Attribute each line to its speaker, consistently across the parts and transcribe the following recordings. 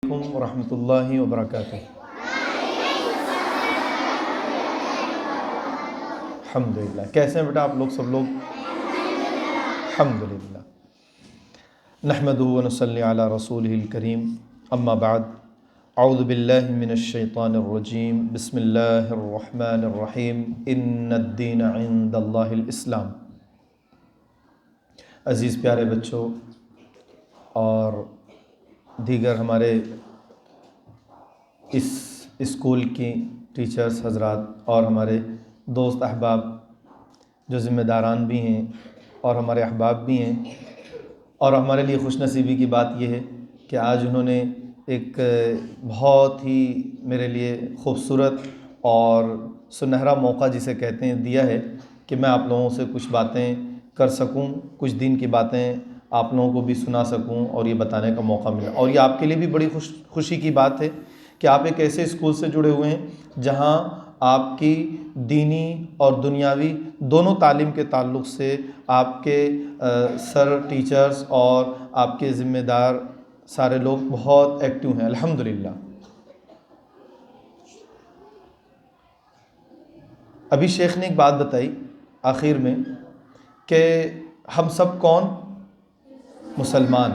Speaker 1: ورحمۃ اللہ وبرکاتہ۔ الحمدللہ، کیسے ہیں بیٹا آپ لوگ سب لوگ؟ الحمدللہ، نحمدہ ونصلی علی رسولہ الکریم، اما بعد، اعوذ باللہ من الشیطان الرجیم، بسم اللہ الرحمن الرحیم، ان الدین عند اللہ الاسلام۔ عزیز پیارے بچوں اور دیگر ہمارے اس اسکول کی ٹیچرز حضرات اور ہمارے دوست احباب جو ذمہ داران بھی ہیں اور ہمارے احباب بھی ہیں، اور ہمارے لیے خوش نصیبی کی بات یہ ہے کہ آج انہوں نے ایک بہت ہی میرے لیے خوبصورت اور سنہرا موقع جسے کہتے ہیں دیا ہے کہ میں آپ لوگوں سے کچھ باتیں کر سکوں، کچھ دین کی باتیں آپ لوگوں کو بھی سنا سکوں اور یہ بتانے کا موقع ملا۔ اور یہ آپ کے لیے بھی بڑی خوشی کی بات ہے کہ آپ ایک ایسے اسکول سے جڑے ہوئے ہیں جہاں آپ کی دینی اور دنیاوی دونوں تعلیم کے تعلق سے آپ کے سر ٹیچرز اور آپ کے ذمہ دار سارے لوگ بہت ایکٹیو ہیں، الحمدللہ۔ ابھی شیخ نے ایک بات بتائی آخر میں کہ ہم سب کون؟ مسلمان۔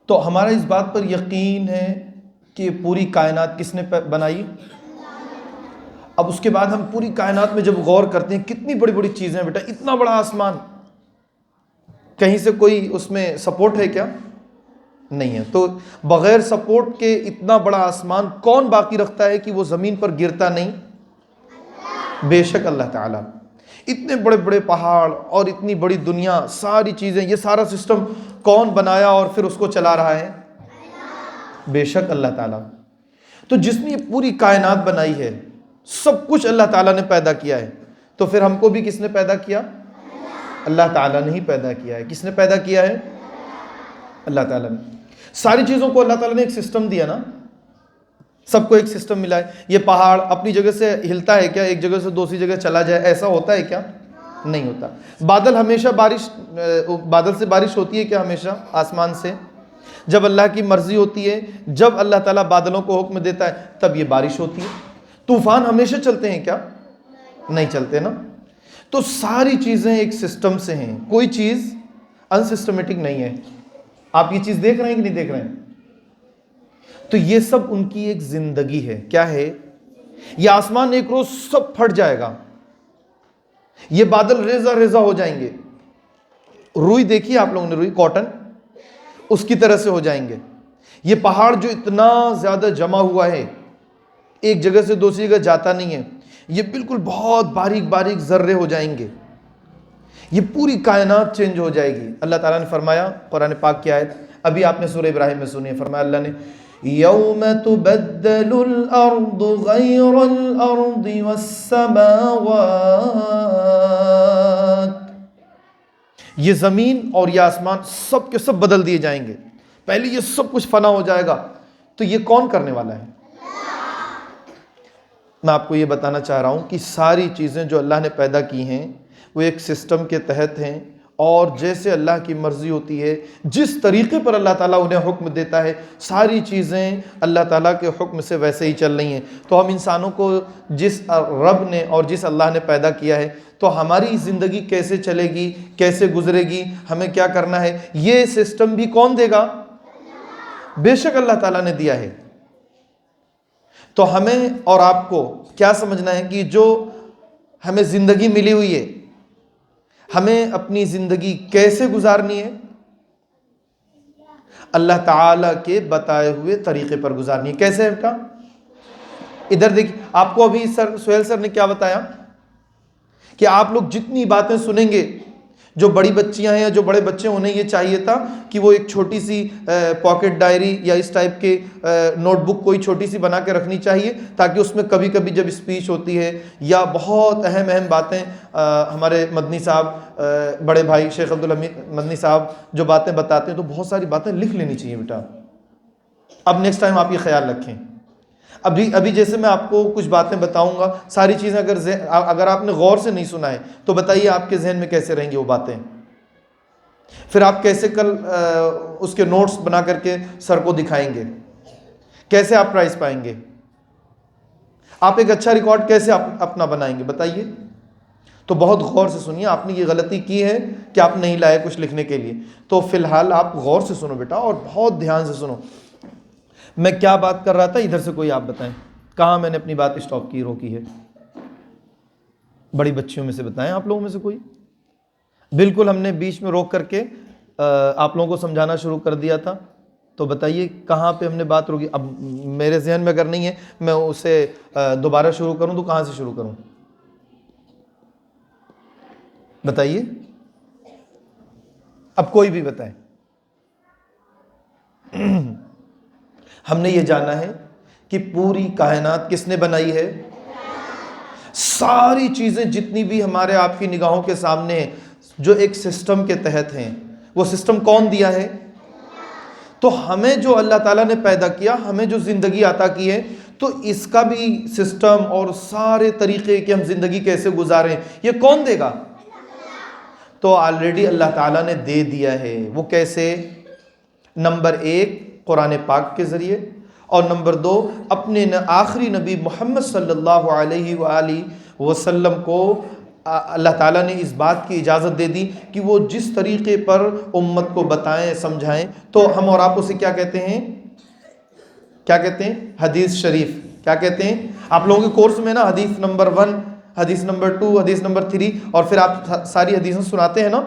Speaker 1: تو ہمارا اس بات پر یقین ہے کہ پوری کائنات کس نے بنائی؟ اب اس کے بعد ہم پوری کائنات میں جب غور کرتے ہیں کتنی بڑی بڑی چیزیں بیٹا، اتنا بڑا آسمان، کہیں سے کوئی اس میں سپورٹ ہے کیا؟ نہیں ہے۔ تو بغیر سپورٹ کے اتنا بڑا آسمان کون باقی رکھتا ہے کہ وہ زمین پر گرتا نہیں؟ بے شک اللہ تعالیٰ۔ اتنے بڑے بڑے پہاڑ اور اتنی بڑی دنیا، ساری چیزیں، یہ سارا سسٹم کون بنایا اور پھر اس کو چلا رہا ہے؟ بے شک اللہ تعالیٰ۔ تو جس نے یہ پوری کائنات بنائی ہے، سب کچھ اللہ تعالیٰ نے پیدا کیا ہے، تو پھر ہم کو بھی کس نے پیدا کیا؟ اللہ تعالیٰ نے ہی پیدا کیا ہے۔ کس نے پیدا کیا ہے؟ اللہ تعالیٰ نے۔ ساری چیزوں کو اللہ تعالیٰ نے ایک سسٹم دیا نا، سب کو ایک سسٹم ملا ہے۔ یہ پہاڑ اپنی جگہ سے ہلتا ہے کیا؟ ایک جگہ سے دوسری جگہ چلا جائے، ایسا ہوتا ہے کیا؟ نہیں ہوتا۔ بادل ہمیشہ بادل سے بارش ہوتی ہے کیا؟ ہمیشہ آسمان سے جب اللہ کی مرضی ہوتی ہے، جب اللہ تعالیٰ بادلوں کو حکم دیتا ہے تب یہ بارش ہوتی ہے۔ طوفان ہمیشہ چلتے ہیں کیا؟ نہیں چلتے نا۔ تو ساری چیزیں ایک سسٹم سے ہیں، کوئی چیز انسسٹمیٹک نہیں ہے۔ آپ یہ چیز دیکھ رہے ہیں کہ نہیں دیکھ رہے ہیں؟ تو یہ سب ان کی ایک زندگی ہے۔ کیا ہے؟ یہ آسمان ایک روز سب پھٹ جائے گا، یہ بادل ریزہ ریزہ ہو جائیں گے۔ روئی دیکھیے آپ لوگوں نے، روئی کاٹن، اس کی طرح سے ہو جائیں گے۔ یہ پہاڑ جو اتنا زیادہ جمع ہوا ہے، ایک جگہ سے دوسری جگہ جاتا نہیں ہے، یہ بالکل بہت باریک باریک ذرے ہو جائیں گے۔ یہ پوری کائنات چینج ہو جائے گی۔ اللہ تعالیٰ نے فرمایا قرآن پاک کی آیت ابھی آپ نے سورہ ابراہیم میں سنی ہے، فرمایا اللہ نے یوم تبدل الارض غیر الارض والسماوات، یہ زمین اور یہ آسمان سب کے سب بدل دیے جائیں گے۔ پہلے یہ سب کچھ فنا ہو جائے گا، تو یہ کون کرنے والا ہے؟ میں آپ کو یہ بتانا چاہ رہا ہوں کہ ساری چیزیں جو اللہ نے پیدا کی ہیں وہ ایک سسٹم کے تحت ہیں، اور جیسے اللہ کی مرضی ہوتی ہے، جس طریقے پر اللہ تعالیٰ انہیں حکم دیتا ہے، ساری چیزیں اللہ تعالیٰ کے حکم سے ویسے ہی چل رہی ہیں۔ تو ہم انسانوں کو جس رب نے اور جس اللہ نے پیدا کیا ہے، تو ہماری زندگی کیسے چلے گی، کیسے گزرے گی، ہمیں کیا کرنا ہے، یہ سسٹم بھی کون دے گا؟ بے شک اللہ تعالیٰ نے دیا ہے۔ تو ہمیں اور آپ کو کیا سمجھنا ہے کہ جو ہمیں زندگی ملی ہوئی ہے، ہمیں اپنی زندگی کیسے گزارنی ہے؟ اللہ تعالیٰ کے بتائے ہوئے طریقے پر گزارنی ہے۔ کیسے ہے بیٹا؟ ادھر دیکھیں، آپ کو ابھی سہیل سر نے کیا بتایا کہ آپ لوگ جتنی باتیں سنیں گے، جو بڑی بچیاں ہیں یا جو بڑے بچے، انہیں یہ چاہیے تھا کہ وہ ایک چھوٹی سی پاکٹ ڈائری یا اس ٹائپ کے نوٹ بک کوئی چھوٹی سی بنا کے رکھنی چاہیے، تاکہ اس میں کبھی کبھی جب اسپیچ ہوتی ہے یا بہت اہم باتیں، ہمارے مدنی صاحب، بڑے بھائی شیخ عبدالحمید مدنی صاحب جو باتیں بتاتے ہیں، تو بہت ساری باتیں لکھ لینی چاہیے بیٹا۔ اب نیکسٹ ٹائم آپ یہ خیال رکھیں۔ ابھی جیسے میں آپ کو کچھ باتیں بتاؤں گا، ساری چیزیں اگر آپ نے غور سے نہیں سنا ہے تو بتائیے آپ کے ذہن میں کیسے رہیں گی وہ باتیں؟ پھر آپ کیسے کل اس کے نوٹس بنا کر کے سر کو دکھائیں گے؟ کیسے آپ پرائز پائیں گے؟ آپ ایک اچھا ریکارڈ کیسے اپنا بنائیں گے بتائیے؟ تو بہت غور سے سنیے، آپ نے یہ غلطی کی ہے کہ آپ نہیں لائے کچھ لکھنے کے لیے، تو فی الحال آپ غور سے سنو بیٹا، اور بہت دھیان سے سنو۔ میں کیا بات کر رہا تھا، ادھر سے کوئی آپ بتائیں کہاں میں نے اپنی بات اسٹاپ کی، روکی ہے؟ بڑی بچیوں میں سے بتائیں، آپ لوگوں میں سے کوئی؟ بالکل ہم نے بیچ میں روک کر کے آپ لوگوں کو سمجھانا شروع کر دیا تھا، تو بتائیے کہاں پہ ہم نے بات روکی؟ اب میرے ذہن میں اگر نہیں ہے، میں اسے دوبارہ شروع کروں تو کہاں سے شروع کروں؟ بتائیے، اب کوئی بھی بتائیں۔ ہم نے یہ جانا ہے کہ پوری کائنات کس نے بنائی ہے؟ ساری چیزیں جتنی بھی ہمارے آپ کی نگاہوں کے سامنے ہیں، جو ایک سسٹم کے تحت ہیں، وہ سسٹم کون دیا ہے؟ تو ہمیں جو اللہ تعالیٰ نے پیدا کیا، ہمیں جو زندگی عطا کی ہے، تو اس کا بھی سسٹم اور سارے طریقے کہ ہم زندگی کیسے گزاریں، یہ کون دے گا؟ تو آلریڈی اللہ تعالیٰ نے دے دیا ہے۔ وہ کیسے؟ نمبر 1 قرآن پاک کے ذریعے، اور نمبر 2 اپنے آخری نبی محمد صلی اللہ علیہ وآلہ وسلم کو اللہ تعالیٰ نے اس بات کی اجازت دے دی کہ وہ جس طریقے پر امت کو بتائیں، سمجھائیں۔ تو ہم اور آپ اسے کیا کہتے ہیں؟ کیا کہتے ہیں؟ حدیث شریف۔ کیا کہتے ہیں؟ آپ لوگوں کے کورس میں نا حدیث نمبر 1، حدیث نمبر 2، حدیث نمبر 3، اور پھر آپ ساری حدیثیں سناتے ہیں نا،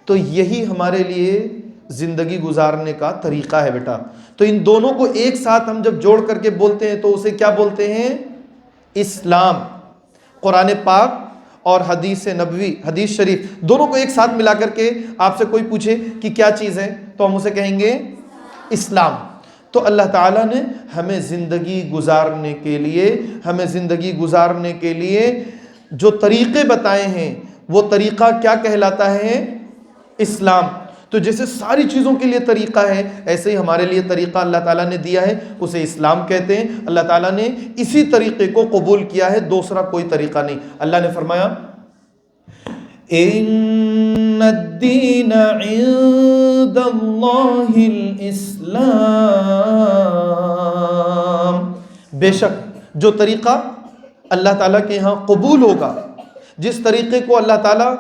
Speaker 1: تو یہی ہمارے لیے زندگی گزارنے کا طریقہ ہے بیٹا۔ تو ان دونوں کو ایک ساتھ ہم جب جوڑ کر کے بولتے ہیں تو اسے کیا بولتے ہیں؟ اسلام۔ قرآن پاک اور حدیث نبوی، حدیث شریف، دونوں کو ایک ساتھ ملا کر کے آپ سے کوئی پوچھے کہ کیا چیز ہے، تو ہم اسے کہیں گے اسلام۔ تو اللہ تعالیٰ نے ہمیں زندگی گزارنے کے لیے جو طریقے بتائے ہیں، وہ طریقہ کیا کہلاتا ہے؟ اسلام۔ تو جیسے ساری چیزوں کے لیے طریقہ ہے، ایسے ہی ہمارے لیے طریقہ اللہ تعالیٰ نے دیا ہے، اسے اسلام کہتے ہیں۔ اللہ تعالیٰ نے اسی طریقے کو قبول کیا ہے، دوسرا کوئی طریقہ نہیں۔ اللہ نے فرمایا ان الدین عند اللہ الاسلام، بے شک جو طریقہ اللہ تعالیٰ کے ہاں قبول ہوگا، جس طریقے کو اللہ تعالیٰ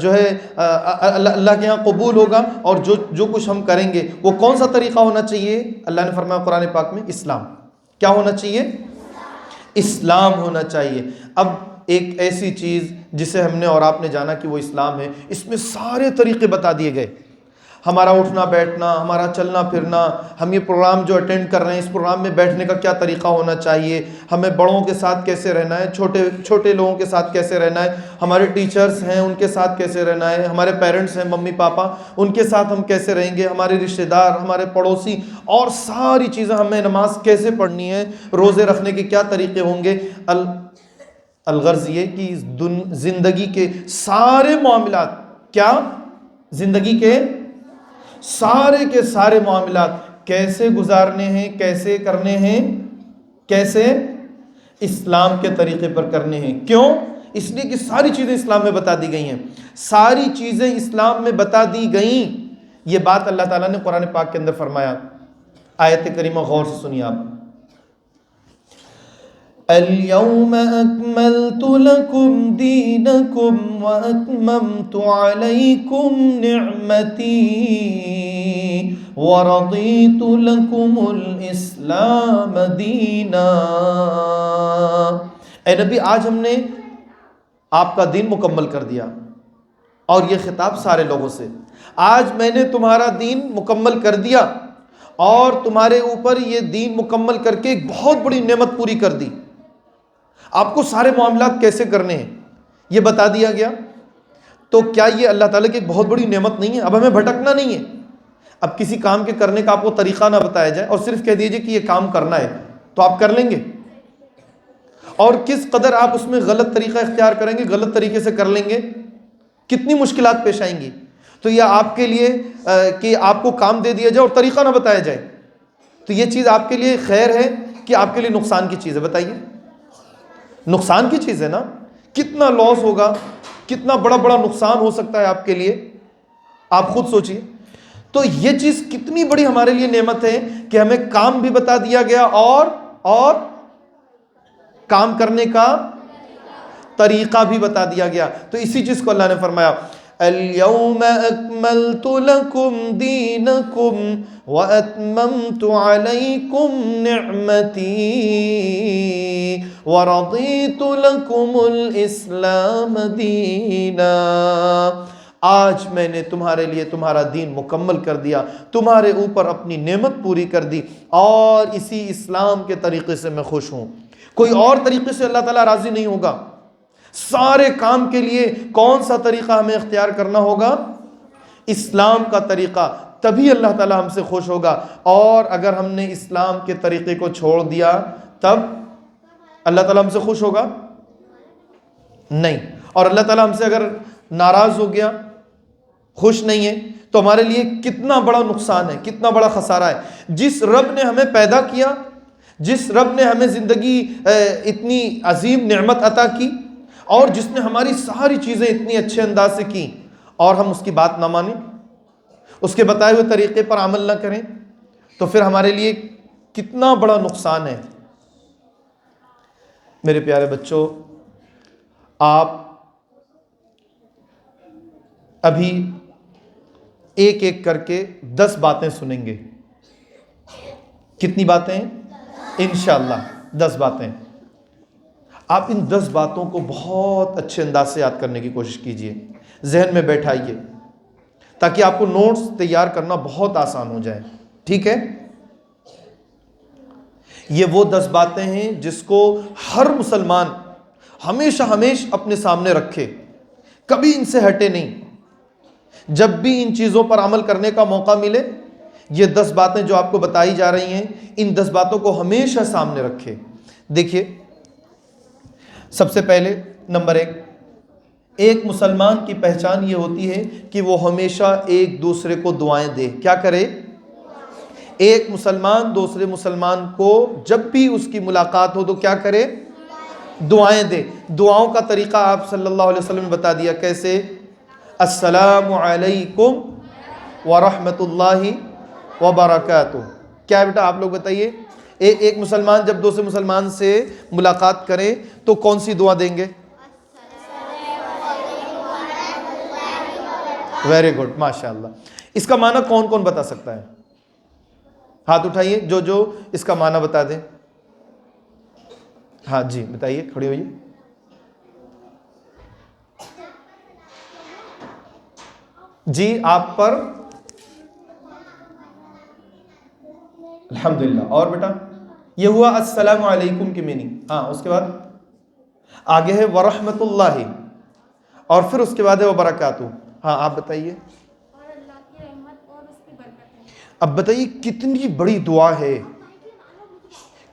Speaker 1: جو ہے اللہ کے ہاں قبول ہوگا، اور جو کچھ ہم کریں گے وہ کون سا طریقہ ہونا چاہیے؟ اللہ نے فرمایا قرآن پاک میں اسلام۔ کیا ہونا چاہیے؟ اسلام ہونا چاہیے۔ اب ایک ایسی چیز جسے ہم نے اور آپ نے جانا کہ وہ اسلام ہے، اس میں سارے طریقے بتا دیے گئے، ہمارا اٹھنا بیٹھنا، ہمارا چلنا پھرنا، ہم یہ پروگرام جو اٹینڈ کر رہے ہیں، اس پروگرام میں بیٹھنے کا کیا طریقہ ہونا چاہیے، ہمیں بڑوں کے ساتھ کیسے رہنا ہے، چھوٹے لوگوں کے ساتھ کیسے رہنا ہے، ہمارے ٹیچرز ہیں ان کے ساتھ کیسے رہنا ہے، ہمارے پیرنٹس ہیں ممی پاپا، ان کے ساتھ ہم کیسے رہیں گے، ہمارے رشتہ دار، ہمارے پڑوسی، اور ساری چیزیں، ہمیں نماز کیسے پڑھنی ہے، روزے رکھنے کے کیا طریقے ہوں گے۔ الغرض یہ کہ زندگی کے سارے معاملات، کیا زندگی کے سارے معاملات کیسے گزارنے ہیں، کیسے کرنے ہیں، کیسے اسلام کے طریقے پر کرنے ہیں۔ کیوں؟ اس لیے کہ ساری چیزیں اسلام میں بتا دی گئی ہیں، ساری چیزیں اسلام میں بتا دی گئیں۔ یہ بات اللہ تعالیٰ نے قرآن پاک کے اندر فرمایا۔ آیت کریمہ غور سے سنیے آپ۔ اليوم اکملت لکم دینکم واتممت علیکم نعمتی ورضیت لکم الاسلام دینا۔ اے نبی، آج ہم نے آپ کا دین مکمل کر دیا، اور یہ خطاب سارے لوگوں سے، آج میں نے تمہارا دین مکمل کر دیا، اور تمہارے اوپر یہ دین مکمل کر کے ایک بہت بڑی نعمت پوری کر دی۔ آپ کو سارے معاملات کیسے کرنے ہیں یہ بتا دیا گیا۔ تو کیا یہ اللہ تعالیٰ کی ایک بہت بڑی نعمت نہیں ہے؟ اب ہمیں بھٹکنا نہیں ہے۔ اب کسی کام کے کرنے کا آپ کو طریقہ نہ بتایا جائے اور صرف کہہ دیجئے کہ یہ کام کرنا ہے، تو آپ کر لیں گے؟ اور کس قدر آپ اس میں غلط طریقہ اختیار کریں گے، غلط طریقے سے کر لیں گے، کتنی مشکلات پیش آئیں گی۔ تو یہ آپ کے لیے کہ آپ کو کام دے دیا جائے اور طریقہ نہ بتایا جائے، تو یہ چیز آپ کے لیے خیر ہے کہ آپ کے لیے نقصان کی چیز ہے؟ بتائیے، نقصان کی چیز ہے نا۔ کتنا لاس ہوگا، کتنا بڑا نقصان ہو سکتا ہے آپ کے لیے۔ آپ خود سوچئے. تو یہ چیز کتنی بڑی ہمارے لیے نعمت ہے کہ ہمیں کام بھی بتا دیا گیا اور کام کرنے کا طریقہ بھی بتا دیا گیا. تو اسی چیز کو اللہ نے فرمایا اليوم اکملت لکم دینکم واتممت علیکم نعمتی ورضیت لکم الاسلام دینا. آج میں نے تمہارے لیے تمہارا دین مکمل کر دیا، تمہارے اوپر اپنی نعمت پوری کر دی، اور اسی اسلام کے طریقے سے میں خوش ہوں. کوئی اور طریقے سے اللہ تعالیٰ راضی نہیں ہوگا. سارے کام کے لیے کون سا طریقہ ہمیں اختیار کرنا ہوگا؟ اسلام کا طریقہ. تبھی اللہ تعالیٰ ہم سے خوش ہوگا. اور اگر ہم نے اسلام کے طریقے کو چھوڑ دیا تب اللہ تعالیٰ ہم سے خوش ہوگا؟ نہیں. اور اللہ تعالیٰ ہم سے اگر ناراض ہو گیا، خوش نہیں ہے، تو ہمارے لیے کتنا بڑا نقصان ہے، کتنا بڑا خسارہ ہے. جس رب نے ہمیں پیدا کیا، جس رب نے ہمیں زندگی اتنی عظیم نعمت عطا کی، اور جس نے ہماری ساری چیزیں اتنی اچھے انداز سے کی، اور ہم اس کی بات نہ مانیں، اس کے بتائے ہوئے طریقے پر عمل نہ کریں، تو پھر ہمارے لیے کتنا بڑا نقصان ہے. میرے پیارے بچوں، آپ ابھی ایک ایک کر کے 10 باتیں سنیں گے. کتنی باتیں؟ انشاءاللہ 10 باتیں. آپ ان 10 باتوں کو بہت اچھے انداز سے یاد کرنے کی کوشش کیجئے، ذہن میں بیٹھائیے، تاکہ آپ کو نوٹس تیار کرنا بہت آسان ہو جائے. ٹھیک ہے؟ یہ وہ 10 باتیں ہیں جس کو ہر مسلمان ہمیشہ اپنے سامنے رکھے، کبھی ان سے ہٹے نہیں. جب بھی ان چیزوں پر عمل کرنے کا موقع ملے، یہ 10 باتیں جو آپ کو بتائی جا رہی ہیں، ان 10 باتوں کو ہمیشہ سامنے رکھے. دیکھیے، سب سے پہلے نمبر 1، ایک مسلمان کی پہچان یہ ہوتی ہے کہ وہ ہمیشہ ایک دوسرے کو دعائیں دے. کیا کرے؟ ایک مسلمان دوسرے مسلمان کو جب بھی اس کی ملاقات ہو تو کیا کرے؟ دعائیں دے. دعاؤں کا طریقہ آپ صلی اللہ علیہ وسلم نے بتا دیا. کیسے؟ السلام علیکم ورحمۃ اللہ وبرکاتہ. کیا ہے بیٹا؟ آپ لوگ بتائیے. ایک مسلمان جب دوسرے مسلمان سے ملاقات کرے تو کون سی دعا دیں گے؟ ویری گڈ، ماشاء اللہ. اس کا معنی کون کون بتا سکتا ہے؟ ہاتھ اٹھائیے جو اس کا معنی بتا دیں. ہاں جی بتائیے، کھڑے ہوئیے. جی آپ پر الحمدللہ. اور بیٹا یہ ہوا السلام علیکم کی میننگ. ہاں اس کے بعد آگے ہے ورحمۃ اللہ، اور پھر اس کے بعد ہے وبرکاتہ. ہاں آپ بتائیے.
Speaker 2: اور اللہ کی رحمت اور اس کی برکت ہے.
Speaker 1: اب بتائیے کتنی بڑی دعا ہے،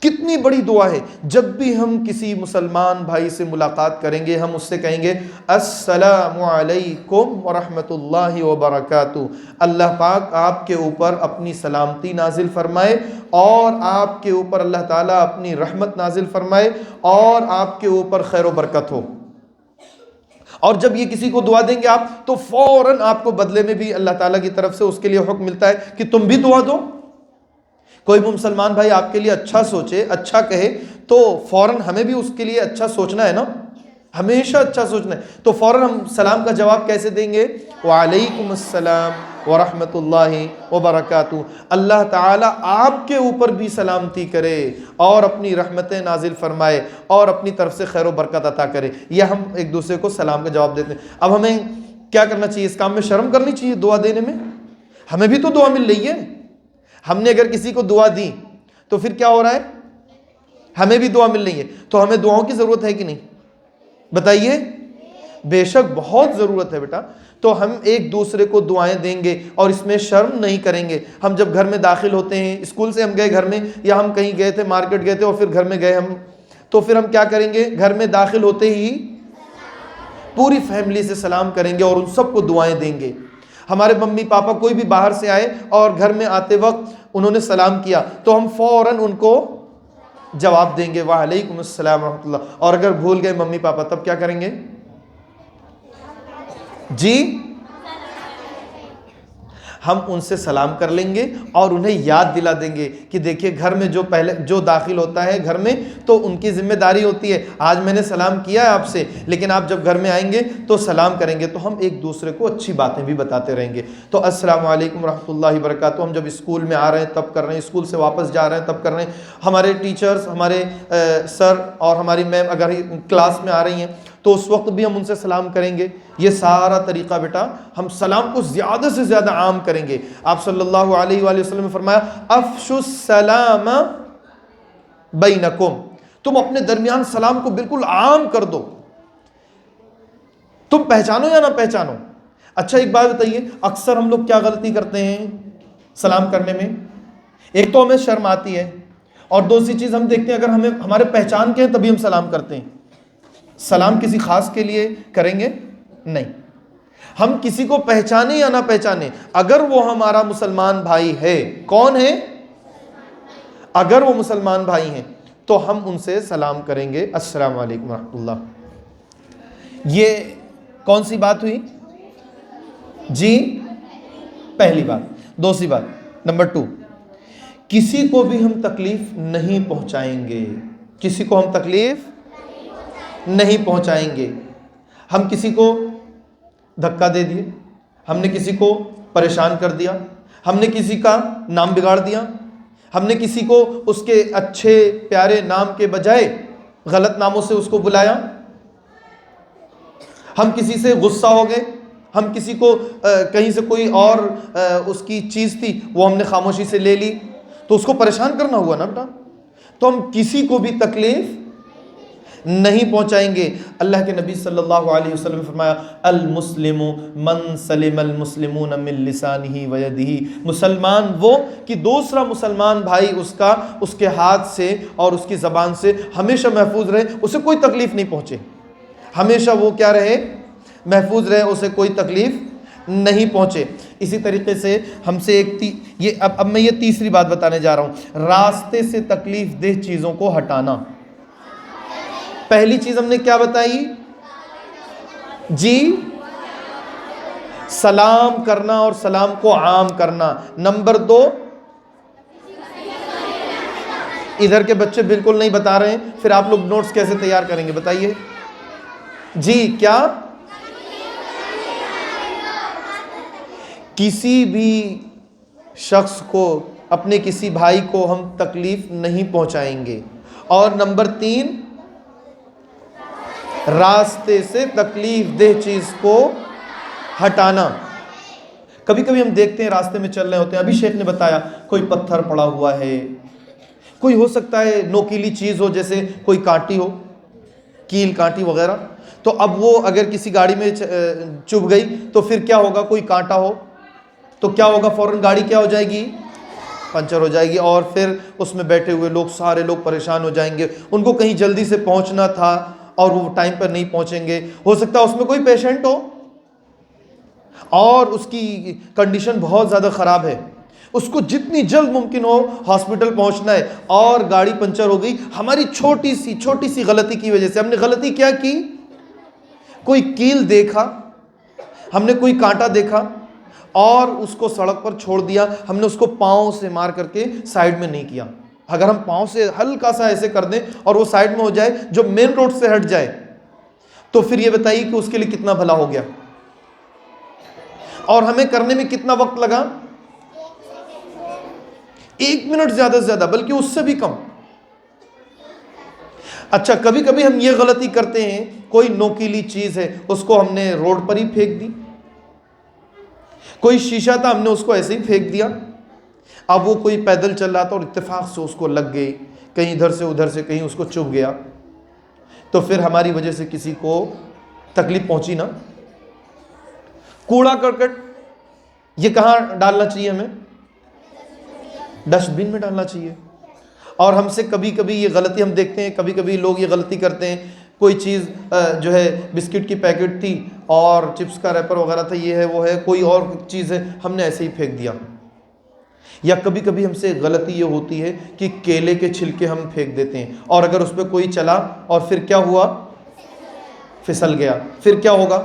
Speaker 1: کتنی بڑی دعا ہے. جب بھی ہم کسی مسلمان بھائی سے ملاقات کریں گے، ہم اس سے کہیں گے السلام علیکم ورحمۃ اللہ وبرکاتہ. اللہ پاک آپ کے اوپر اپنی سلامتی نازل فرمائے، اور آپ کے اوپر اللہ تعالیٰ اپنی رحمت نازل فرمائے، اور آپ کے اوپر خیر و برکت ہو. اور جب یہ کسی کو دعا دیں گے آپ، تو فوراً آپ کو بدلے میں بھی اللہ تعالیٰ کی طرف سے اس کے لیے حکم ملتا ہے کہ تم بھی دعا دو. کوئی بھی مسلمان بھائی آپ کے لیے اچھا سوچے، اچھا کہے، تو فوراً ہمیں بھی اس کے لیے اچھا سوچنا ہے نا، ہمیشہ اچھا سوچنا ہے. تو فوراً ہم سلام کا جواب کیسے دیں گے؟ وعلیکم السلام ورحمۃ اللہ وبرکاتہ. اللہ تعالیٰ آپ کے اوپر بھی سلامتی کرے، اور اپنی رحمتیں نازل فرمائے، اور اپنی طرف سے خیر و برکت عطا کرے. یہ ہم ایک دوسرے کو سلام کا جواب دیتے ہیں. اب ہمیں کیا کرنا چاہیے؟ اس کام میں شرم کرنی چاہیے دعا دینے میں. ہمیں بھی تو دعا مل رہی ہے. ہم نے اگر کسی کو دعا دی تو پھر کیا ہو رہا ہے؟ ہمیں بھی دعا مل رہی ہے. تو ہمیں دعاؤں کی ضرورت ہے کہ نہیں؟ بتائیے. بے شک بہت ضرورت ہے بیٹا. تو ہم ایک دوسرے کو دعائیں دیں گے، اور اس میں شرم نہیں کریں گے. ہم جب گھر میں داخل ہوتے ہیں، اسکول سے ہم گئے گھر میں، یا ہم کہیں گئے تھے، مارکیٹ گئے تھے، اور پھر گھر میں گئے ہم، تو پھر ہم کیا کریں گے؟ گھر میں داخل ہوتے ہی پوری فیملی سے سلام کریں گے، اور ان سب کو دعائیں دیں گے. ہمارے ممی پاپا کوئی بھی باہر سے آئے اور گھر میں آتے وقت انہوں نے سلام کیا، تو ہم فوراً ان کو جواب دیں گے وعلیکم السلام ورحمۃ اللہ. اور اگر بھول گئے ممی پاپا تب کیا کریں گے؟ جی ہم ان سے سلام کر لیں گے اور انہیں یاد دلا دیں گے کہ دیکھیے گھر میں جو داخل ہوتا ہے گھر میں تو ان کی ذمہ داری ہوتی ہے، آج میں نے سلام کیا ہے آپ سے، لیکن آپ جب گھر میں آئیں گے تو سلام کریں گے، تو ہم ایک دوسرے کو اچھی باتیں بھی بتاتے رہیں گے۔ تو السلام علیکم ورحمۃ اللہ وبرکاتہ ہم جب اسکول میں آ رہے ہیں تب کر رہے ہیں، اسکول سے واپس جا رہے ہیں تب کر رہے ہیں، ہمارے ٹیچرز، ہمارے سر اور ہماری میم اگر کلاس میں آ رہی ہیں تو اس وقت بھی ہم ان سے سلام کریں گے۔ یہ سارا طریقہ بیٹا ہم سلام کو زیادہ سے زیادہ عام کریں گے۔ آپ صلی اللہ علیہ وآلہ وسلم نے فرمایا افشوا السلام بینکم، تم اپنے درمیان سلام کو بالکل عام کر دو، تم پہچانو یا نہ پہچانو۔ اچھا ایک بات بتائیے، اکثر ہم لوگ کیا غلطی کرتے ہیں سلام کرنے میں؟ ایک تو ہمیں شرم آتی ہے، اور دوسری چیز ہم دیکھتے ہیں اگر ہمیں ہمارے پہچان کے ہیں تبھی ہم سلام کرتے ہیں۔ سلام کسی خاص کے لیے کریں گے نہیں، ہم کسی کو پہچانے یا نہ پہچانے، اگر وہ ہمارا مسلمان بھائی ہے، کون ہے؟ اگر وہ مسلمان بھائی ہیں تو ہم ان سے سلام کریں گے، السلام علیکم ورحمۃ اللہ۔ یہ کون سی بات ہوئی جی؟ پہلی بات۔ دوسری بات نمبر 2، کسی کو بھی ہم تکلیف نہیں پہنچائیں گے، کسی کو ہم تکلیف نہیں پہنچائیں گے۔ ہم کسی کو دھکا دے دیے، ہم نے کسی کو پریشان کر دیا، ہم نے کسی کا نام بگاڑ دیا، ہم نے کسی کو اس کے اچھے پیارے نام کے بجائے غلط ناموں سے اس کو بلایا، ہم کسی سے غصہ ہو گئے، ہم کسی کو کہیں سے کوئی اور اس کی چیز تھی وہ ہم نے خاموشی سے لے لی، تو اس کو پریشان کرنا ہوا نا بیٹا۔ تو ہم کسی کو بھی تکلیف نہیں پہنچائیں گے۔ اللہ کے نبی صلی اللہ علیہ وسلم نے فرمایا المسلم من سلم المسلمون من لسانہ ویدہ، مسلمان وہ کہ دوسرا مسلمان بھائی اس کے ہاتھ سے اور اس کی زبان سے ہمیشہ محفوظ رہے، اسے کوئی تکلیف نہیں پہنچے، ہمیشہ وہ کیا رہے؟ محفوظ رہے، اسے کوئی تکلیف نہیں پہنچے۔ اسی طریقے سے ہم سے اب میں یہ تیسری بات بتانے جا رہا ہوں، راستے سے تکلیف دہ چیزوں کو ہٹانا۔ پہلی چیز ہم نے کیا بتائی جی؟ سلام کرنا اور سلام کو عام کرنا۔ نمبر 2، ادھر کے بچے بالکل نہیں بتا رہے ہیں، پھر آپ لوگ نوٹس کیسے تیار کریں گے بتائیے جی؟ کیا کسی بھی شخص کو، اپنے کسی بھائی کو ہم تکلیف نہیں پہنچائیں گے۔ اور نمبر 3، راستے سے تکلیف دہ چیز کو ہٹانا۔ کبھی کبھی ہم دیکھتے ہیں راستے میں چل رہے ہوتے ہیں، ابھی شیخ نے بتایا کوئی پتھر پڑا ہوا ہے، کوئی ہو سکتا ہے نوکیلی چیز ہو، جیسے کوئی کانٹی ہو، کیل کانٹی وغیرہ، تو اب وہ اگر کسی گاڑی میں چبھ گئی تو پھر کیا ہوگا؟ کوئی کانٹا ہو تو کیا ہوگا؟ فوراً گاڑی کیا ہو جائے گی؟ پنچر ہو جائے گی، اور پھر اس میں بیٹھے ہوئے لوگ، سارے لوگ پریشان ہو جائیں گے، ان کو کہیں جلدی سے پہنچنا تھا اور وہ ٹائم پر نہیں پہنچیں گے۔ ہو سکتا ہے اس میں کوئی پیشنٹ ہو اور اس کی کنڈیشن بہت زیادہ خراب ہے، اس کو جتنی جلد ممکن ہو ہاسپٹل پہنچنا ہے، اور گاڑی پنچر ہو گئی ہماری چھوٹی سی غلطی کی وجہ سے۔ ہم نے غلطی کیا کی؟ کوئی کیل دیکھا، ہم نے کوئی کانٹا دیکھا اور اس کو سڑک پر چھوڑ دیا، ہم نے اس کو پاؤں سے مار کر کے سائیڈ میں نہیں کیا۔ اگر ہم پاؤں سے ہلکا سا ایسے کر دیں اور وہ سائیڈ میں ہو جائے، جو مین روڈ سے ہٹ جائے، تو پھر یہ بتائیے کہ اس کے لیے کتنا بھلا ہو گیا، اور ہمیں کرنے میں کتنا وقت لگا؟ 1 منٹ زیادہ سے زیادہ، بلکہ اس سے بھی کم۔ اچھا کبھی کبھی ہم یہ غلطی کرتے ہیں، کوئی نوکیلی چیز ہے اس کو ہم نے روڈ پر ہی پھینک دی، کوئی شیشہ تھا ہم نے اس کو ایسے ہی پھینک دیا، اب وہ کوئی پیدل چل رہا تھا اور اتفاق سے اس کو لگ گئی، کہیں ادھر سے ادھر سے کہیں اس کو چبھ گیا، تو پھر ہماری وجہ سے کسی کو تکلیف پہنچی نا۔ کوڑا کرکٹ یہ کہاں ڈالنا چاہیے؟ ہمیں ڈسٹ بن میں ڈالنا چاہیے۔ اور ہم سے کبھی کبھی یہ غلطی ہم دیکھتے ہیں، کبھی کبھی لوگ یہ غلطی کرتے ہیں، کوئی چیز جو ہے بسکٹ کی پیکٹ تھی اور چپس کا ریپر وغیرہ تھا، یہ ہے وہ ہے، کوئی اور چیز ہے، ہم نے ایسے ہی پھینک دیا۔ یا کبھی کبھی ہم سے غلطی یہ ہوتی ہے کہ کیلے کے چھلکے ہم پھینک دیتے ہیں، اور اگر اس پہ کوئی چلا اور پھر کیا ہوا؟ پھسل گیا، پھر کیا ہوگا؟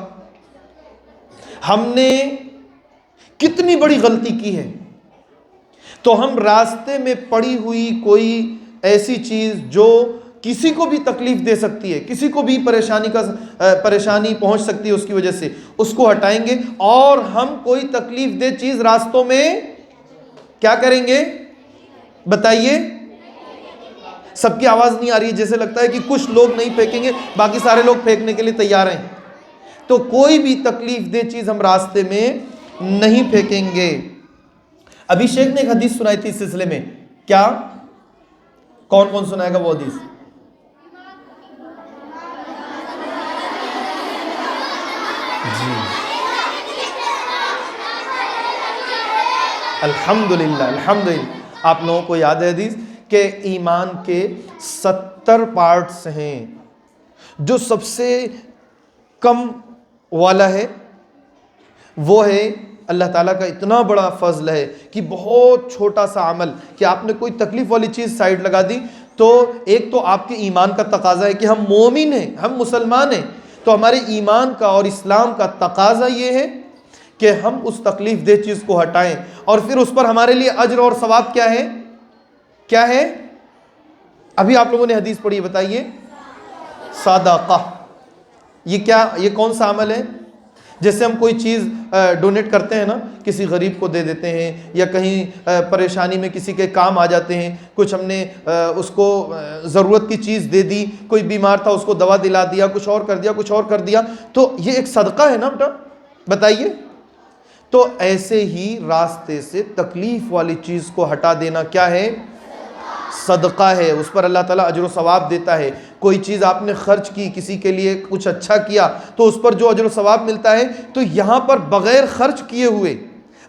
Speaker 1: ہم نے کتنی بڑی غلطی کی ہے. تو ہم راستے میں پڑی ہوئی کوئی ایسی چیز جو کسی کو بھی تکلیف دے سکتی ہے, کسی کو بھی پریشانی پہنچ سکتی ہے اس کی وجہ سے, اس کو ہٹائیں گے. اور ہم کوئی تکلیف دہ چیز راستوں میں کیا کریں گے بتائیے؟ سب کی آواز نہیں آ رہی ہے, جیسے لگتا ہے کہ کچھ لوگ نہیں پھینکیں گے, باقی سارے لوگ پھینکنے کے لیے تیار ہیں. تو کوئی بھی تکلیف دہ چیز ہم راستے میں نہیں پھینکیں گے. ابھی شیخ نے ایک حدیث سنائی تھی اس سلسلے میں, کیا کون کون سنائے گا وہ حدیث؟ جی الحمدللہ الحمدللہ. آپ لوگوں کو یاد ہے حدیث کہ ایمان کے 70 پارٹس ہیں. جو سب سے کم والا ہے وہ ہے اللہ تعالیٰ کا اتنا بڑا فضل ہے کہ بہت چھوٹا سا عمل کہ آپ نے کوئی تکلیف والی چیز سائڈ لگا دی, تو ایک تو آپ کے ایمان کا تقاضا ہے کہ ہم مومن ہیں, ہم مسلمان ہیں. تو ہمارے ایمان کا اور اسلام کا تقاضا یہ ہے کہ ہم اس تکلیف دہ چیز کو ہٹائیں, اور پھر اس پر ہمارے لیے اجر اور ثواب کیا ہے؟ کیا ہے؟ ابھی آپ لوگوں نے حدیث پڑھی, بتائیے. صدقہ. یہ کیا, یہ کون سا عمل ہے؟ جیسے ہم کوئی چیز ڈونیٹ کرتے ہیں نا, کسی غریب کو دے دیتے ہیں, یا کہیں پریشانی میں کسی کے کام آ جاتے ہیں, کچھ ہم نے اس کو ضرورت کی چیز دے دی, کوئی بیمار تھا اس کو دوا دلا دیا, کچھ اور کر دیا, کچھ اور کر دیا, تو یہ ایک صدقہ ہے نا بیٹا, بتائیے. تو ایسے ہی راستے سے تکلیف والی چیز کو ہٹا دینا کیا ہے؟ صدقہ ہے. اس پر اللہ تعالیٰ اجر و ثواب دیتا ہے. کوئی چیز آپ نے خرچ کی, کسی کے لیے کچھ اچھا کیا, تو اس پر جو اجر و ثواب ملتا ہے, تو یہاں پر بغیر خرچ کیے ہوئے,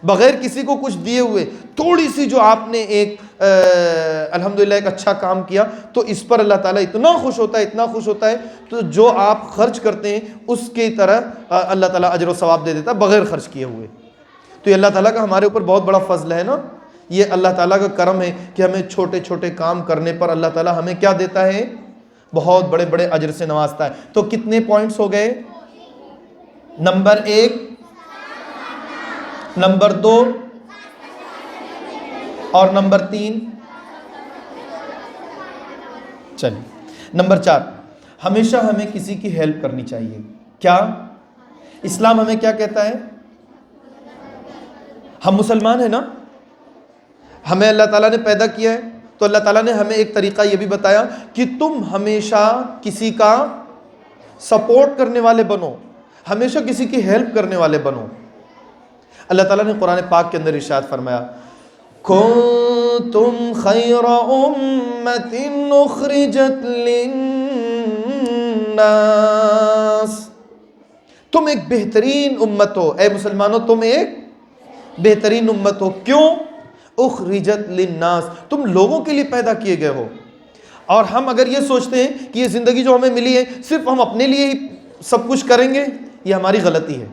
Speaker 1: بغیر کسی کو کچھ دیے ہوئے, تھوڑی سی جو آپ نے ایک الحمدللہ ایک اچھا کام کیا, تو اس پر اللہ تعالیٰ اتنا خوش ہوتا ہے, اتنا خوش ہوتا ہے, تو جو آپ خرچ کرتے ہیں اس کی طرح اللہ تعالیٰ اجر و ثواب دے دیتا ہے بغیر خرچ کیے ہوئے. تو یہ اللہ تعالیٰ کا ہمارے اوپر بہت بڑا فضل ہے نا. یہ اللہ تعالیٰ کا کرم ہے کہ ہمیں چھوٹے چھوٹے کام کرنے پر اللہ تعالیٰ ہمیں کیا دیتا ہے؟ بہت بڑے بڑے اجر سے نوازتا ہے. تو کتنے پوائنٹس ہو گئے؟ نمبر 1, نمبر 2 اور نمبر 3. چلیے نمبر 4, ہمیشہ ہمیں کسی کی ہیلپ کرنی چاہیے. کیا اسلام ہمیں کیا کہتا ہے؟ ہم مسلمان ہیں نا, ہمیں اللہ تعالیٰ نے پیدا کیا ہے, تو اللہ تعالیٰ نے ہمیں ایک طریقہ یہ بھی بتایا کہ تم ہمیشہ کسی کا سپورٹ کرنے والے بنو, ہمیشہ کسی کی ہیلپ کرنے والے بنو. اللہ تعالیٰ نے قرآن پاک کے اندر ارشاد فرمایا, کنتم خیر امت اخرجت للناس. تم ایک بہترین امت ہو, اے مسلمانوں تم ایک بہترین امت ہو. کیوں؟ اخرجت للناس, تم لوگوں کے لیے پیدا کیے گئے ہو. اور ہم اگر یہ سوچتے ہیں کہ یہ زندگی جو ہمیں ملی ہے صرف ہم اپنے لیے ہی سب کچھ کریں گے, یہ ہماری غلطی ہے.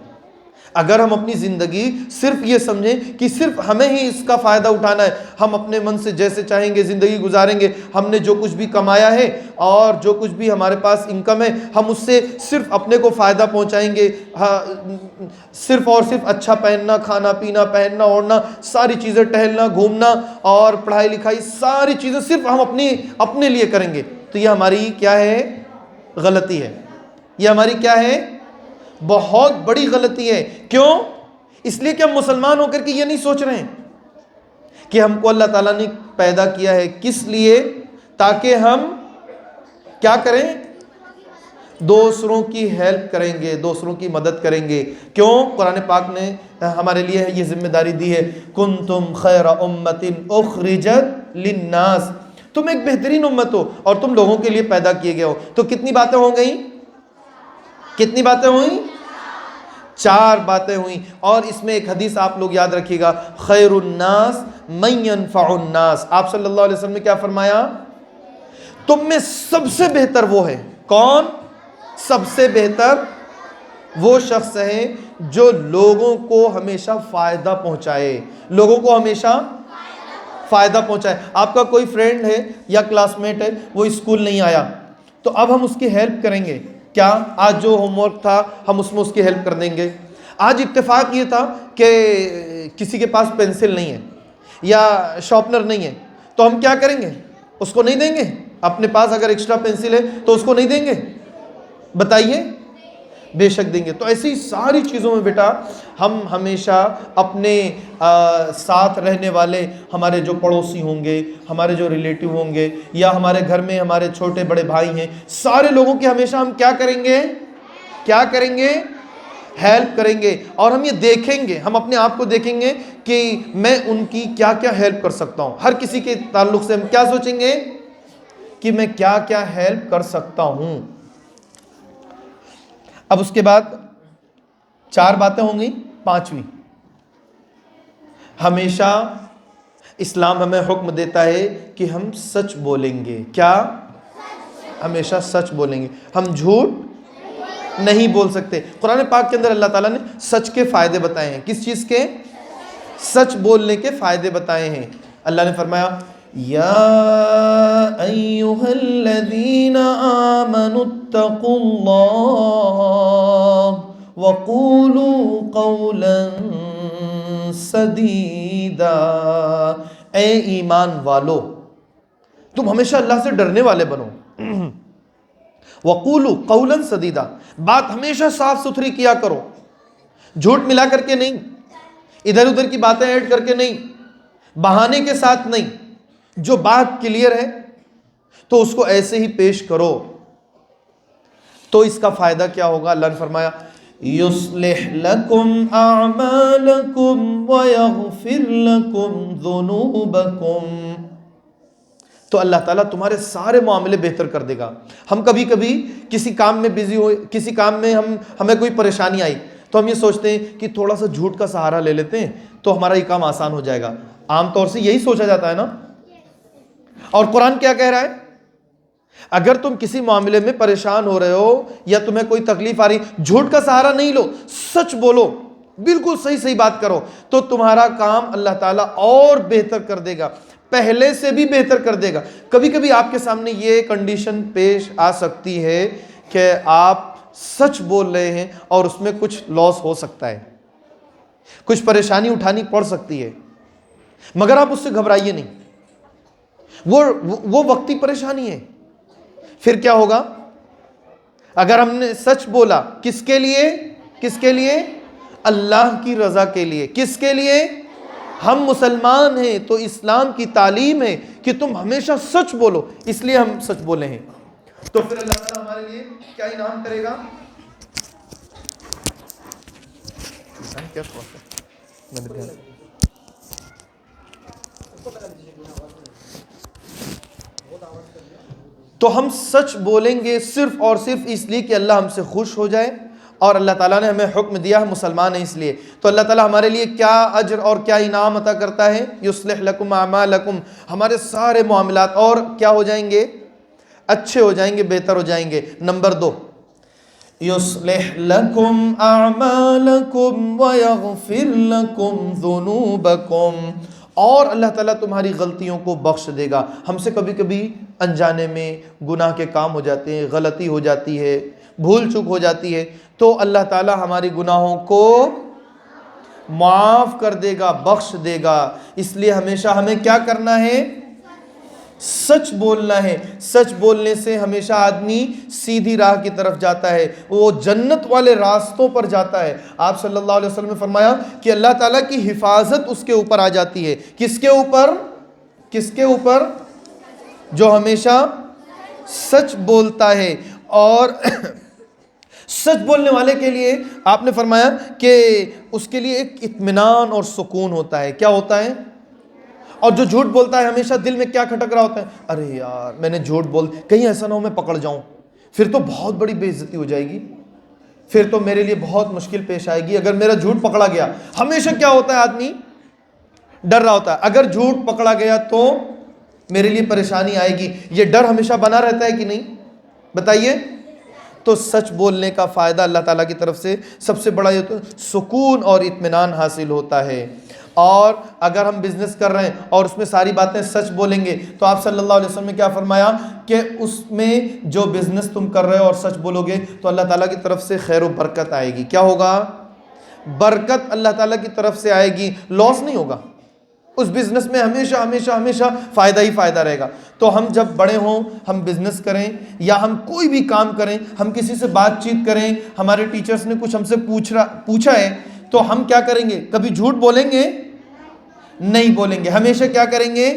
Speaker 1: اگر ہم اپنی زندگی صرف یہ سمجھیں کہ صرف ہمیں ہی اس کا فائدہ اٹھانا ہے, ہم اپنے من سے جیسے چاہیں گے زندگی گزاریں گے, ہم نے جو کچھ بھی کمایا ہے اور جو کچھ بھی ہمارے پاس انکم ہے ہم اس سے صرف اپنے کو فائدہ پہنچائیں گے, صرف اور صرف اچھا پہننا, کھانا پینا, پہننا اوڑھنا, ساری چیزیں, ٹہلنا گھومنا اور پڑھائی لکھائی, ساری چیزیں صرف ہم اپنے لیے کریں گے, تو یہ ہماری کیا ہے؟ غلطی ہے. یہ ہماری کیا ہے؟ بہت بڑی غلطی ہے. کیوں؟ اس لیے کہ ہم مسلمان ہو کر کے یہ نہیں سوچ رہے ہیں کہ ہم کو اللہ تعالیٰ نے پیدا کیا ہے کس لیے؟ تاکہ ہم کیا کریں؟ دوسروں کی ہیلپ کریں گے, دوسروں کی مدد کریں گے. کیوں؟ قرآن پاک نے ہمارے لیے یہ ذمہ داری دی ہے, کنتم خیر امت اخرجت للناس, تم ایک بہترین امت ہو اور تم لوگوں کے لیے پیدا کیے گئے ہو. تو کتنی باتیں ہو گئیں؟ کتنی باتیں ہوئیں؟ 4 باتیں ہوئیں. اور اس میں ایک حدیث آپ لوگ یاد رکھیے گا, خیر الناس من ينفع الناس. آپ صلی اللہ علیہ وسلم نے کیا فرمایا؟ تم میں سب سے بہتر وہ ہے. کون؟ سب سے بہتر وہ شخص ہے جو لوگوں کو ہمیشہ فائدہ پہنچائے, لوگوں کو ہمیشہ فائدہ پہنچائے. آپ کا کوئی فرینڈ ہے یا کلاس میٹ ہے, وہ اسکول نہیں آیا, تو اب ہم اس کی ہیلپ کریں گے. کیا؟ آج جو ہوم ورک تھا ہم اس میں اس کی ہیلپ کر دیں گے. آج اتفاق یہ تھا کہ کسی کے پاس پینسل نہیں ہے یا شارپنر نہیں ہے تو ہم کیا کریں گے؟ اس کو نہیں دیں گے؟ اپنے پاس اگر ایکسٹرا پینسل ہے تو اس کو نہیں دیں گے؟ بتائیے، بے شک دیں گے۔ تو ایسی ساری چیزوں میں بیٹا ہم ہمیشہ اپنے ساتھ رہنے والے ہمارے جو پڑوسی ہوں گے، ہمارے جو ریلیٹیو ہوں گے، یا ہمارے گھر میں ہمارے چھوٹے بڑے بھائی ہیں، سارے لوگوں کی ہمیشہ ہم کیا کریں گے؟ کیا کریں گے؟ ہیلپ کریں گے۔ اور ہم یہ دیکھیں گے، ہم اپنے آپ کو دیکھیں گے کہ میں ان کی کیا کیا ہیلپ کر سکتا ہوں۔ ہر کسی کے تعلق سے ہم کیا سوچیں گے کہ میں کیا کیا ہیلپ کر سکتا ہوں۔ اب اس کے بعد 4 باتیں ہوں گی، 5ویں، ہمیشہ اسلام ہمیں حکم دیتا ہے کہ ہم سچ بولیں گے۔ کیا؟ ہمیشہ سچ بولیں گے، ہم جھوٹ نہیں بول سکتے۔ قرآن پاک کے اندر اللہ تعالیٰ نے سچ کے فائدے بتائے ہیں۔ کس چیز کے؟ سچ بولنے کے فائدے بتائے ہیں۔ اللہ نے فرمایا یا ایھا الذین آمنوا اتقوا اللہ وقولوا قولا سدیدا، اے ایمان والو تم ہمیشہ اللہ سے ڈرنے والے بنو۔ وقولوا قولا سدیدا، بات ہمیشہ صاف ستھری کیا کرو، جھوٹ ملا کر کے نہیں، ادھر ادھر کی باتیں ایڈ کر کے نہیں، بہانے کے ساتھ نہیں، جو بات کلیئر ہے تو اس کو ایسے ہی پیش کرو۔ تو اس کا فائدہ کیا ہوگا؟ اللہ نے فرمایا یصلح لکم اعمالکم ویغفر لکم ذنوبکم، تو اللہ تعالیٰ تمہارے سارے معاملے بہتر کر دے گا۔ ہم کبھی کبھی کسی کام میں بزی ہوئے، کسی کام میں ہمیں کوئی پریشانی آئی تو ہم یہ سوچتے ہیں کہ تھوڑا سا جھوٹ کا سہارا لے لیتے ہیں تو ہمارا یہ کام آسان ہو جائے گا۔ عام طور سے یہی سوچا جاتا ہے نا۔ اور قرآن کیا کہہ رہا ہے؟ اگر تم کسی معاملے میں پریشان ہو رہے ہو یا تمہیں کوئی تکلیف آ رہی، جھوٹ کا سہارا نہیں لو، سچ بولو، بالکل صحیح بات کرو، تو تمہارا کام اللہ تعالیٰ اور بہتر کر دے گا، پہلے سے بھی بہتر کر دے گا۔ کبھی کبھی آپ کے سامنے یہ کنڈیشن پیش آ سکتی ہے کہ آپ سچ بول رہے ہیں اور اس میں کچھ لاس ہو سکتا ہے، کچھ پریشانی اٹھانی پڑ سکتی ہے، مگر آپ اس سے گھبرائیے نہیں، وہ وقتی پریشانی ہے۔ پھر کیا ہوگا؟ اگر ہم نے سچ بولا، کس کے لیے؟ کس کے لیے؟ اللہ کی رضا کے لیے۔ کس کے لیے؟ ہم مسلمان ہیں تو اسلام کی تعلیم ہے کہ تم ہمیشہ سچ بولو، اس لیے ہم سچ بولے ہیں۔ تو پھر اللہ تعالیٰ ہمارے لیے کیا انعام کرے گا؟ تو ہم سچ بولیں گے صرف اور صرف اس لیے کہ اللہ ہم سے خوش ہو جائے، اور اللہ تعالیٰ نے ہمیں حکم دیا ہے، مسلمان ہیں اس لیے۔ تو اللہ تعالیٰ ہمارے لیے کیا اجر اور کیا انعام عطا کرتا ہے؟ یصلح لکم اعمالکم، ہمارے سارے معاملات اور کیا ہو جائیں گے؟ اچھے ہو جائیں گے، بہتر ہو جائیں گے۔ نمبر 2، یصلح لکم اعمالکم ویغفر لکم ذنوبکم، اور اللہ تعالیٰ تمہاری غلطیوں کو بخش دے گا۔ ہم سے کبھی کبھی انجانے میں گناہ کے کام ہو جاتے ہیں، غلطی ہو جاتی ہے، بھول چوک ہو جاتی ہے، تو اللہ تعالیٰ ہماری گناہوں کو معاف کر دے گا، بخش دے گا۔ اس لیے ہمیشہ ہمیں کیا کرنا ہے؟ سچ بولنا ہے۔ سچ بولنے سے ہمیشہ آدمی سیدھی راہ کی طرف جاتا ہے، وہ جنت والے راستوں پر جاتا ہے۔ آپ صلی اللہ علیہ وسلم نے فرمایا کہ اللہ تعالیٰ کی حفاظت اس کے اوپر آ جاتی ہے۔ کس کے اوپر؟ کس کے اوپر؟ جو ہمیشہ سچ بولتا ہے۔ اور سچ بولنے والے کے لیے آپ نے فرمایا کہ اس کے لیے ایک اطمینان اور سکون ہوتا ہے۔ کیا ہوتا ہے؟ اور جو جھوٹ بولتا ہے ہمیشہ دل میں کیا کھٹک رہا ہوتا ہے؟ ارے یار میں نے جھوٹ بول، کہیں ایسا نہ ہو میں پکڑ جاؤں، پھر تو بہت بڑی بے عزتی ہو جائے گی، پھر تو میرے لیے بہت مشکل پیش آئے گی اگر میرا جھوٹ پکڑا گیا۔ ہمیشہ کیا ہوتا ہے؟ آدمی ڈر رہا ہوتا ہے، اگر جھوٹ پکڑا گیا تو میرے لیے پریشانی آئے گی۔ یہ ڈر ہمیشہ بنا رہتا ہے کہ نہیں؟ بتائیے۔ تو سچ بولنے کا فائدہ اللہ تعالیٰ کی طرف سے سب سے بڑا یہ تو سکون اور اطمینان حاصل ہوتا ہے۔ اور اگر ہم بزنس کر رہے ہیں اور اس میں ساری باتیں سچ بولیں گے تو آپ صلی اللہ علیہ وسلم نے کیا فرمایا کہ اس میں جو بزنس تم کر رہے ہو اور سچ بولو گے تو اللہ تعالیٰ کی طرف سے خیر و برکت آئے گی۔ کیا ہوگا؟ برکت اللہ تعالیٰ کی طرف سے آئے گی, لاس نہیں ہوگا. اس بزنس میں ہمیشہ ہمیشہ ہمیشہ فائدہ ہی فائدہ رہے گا. تو ہم جب بڑے ہوں, ہم بزنس کریں یا ہم کوئی بھی کام کریں, ہم کسی سے بات چیت کریں, ہمارے ٹیچرز نے کچھ ہم سے پوچھا ہے, تو ہم کیا کریں گے؟ کبھی جھوٹ بولیں گے نہیں بولیں گے. ہمیشہ کیا کریں گے؟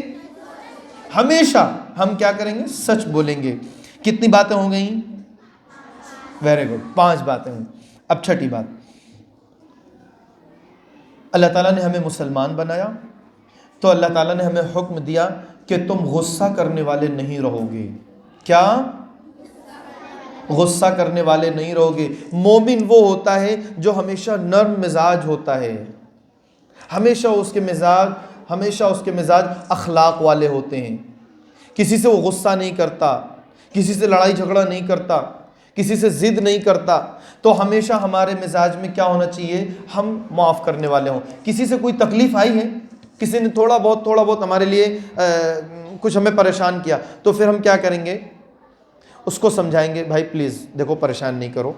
Speaker 1: ہمیشہ ہم کیا کریں گے؟ سچ بولیں گے. کتنی باتیں ہو گئیں؟ ویری گڈ, 5 باتیں ہوئیں. اب چھٹی بات, اللہ تعالیٰ نے ہمیں مسلمان بنایا تو اللہ تعالیٰ نے ہمیں حکم دیا کہ تم غصہ کرنے والے نہیں رہو گے. کیا؟ غصہ کرنے والے نہیں رہو گے. مومن وہ ہوتا ہے جو ہمیشہ نرم مزاج ہوتا ہے, ہمیشہ اس کے مزاج اخلاق والے ہوتے ہیں. کسی سے وہ غصہ نہیں کرتا, کسی سے لڑائی جھگڑا نہیں کرتا, کسی سے ضد نہیں کرتا. تو ہمیشہ ہمارے مزاج میں کیا ہونا چاہیے؟ ہم معاف کرنے والے ہوں. کسی سے کوئی تکلیف آئی ہے, کسی نے تھوڑا بہت ہمارے لیے کچھ ہمیں پریشان کیا, تو پھر ہم کیا کریں گے؟ اس کو سمجھائیں گے, بھائی پلیز دیکھو پریشان نہیں کرو,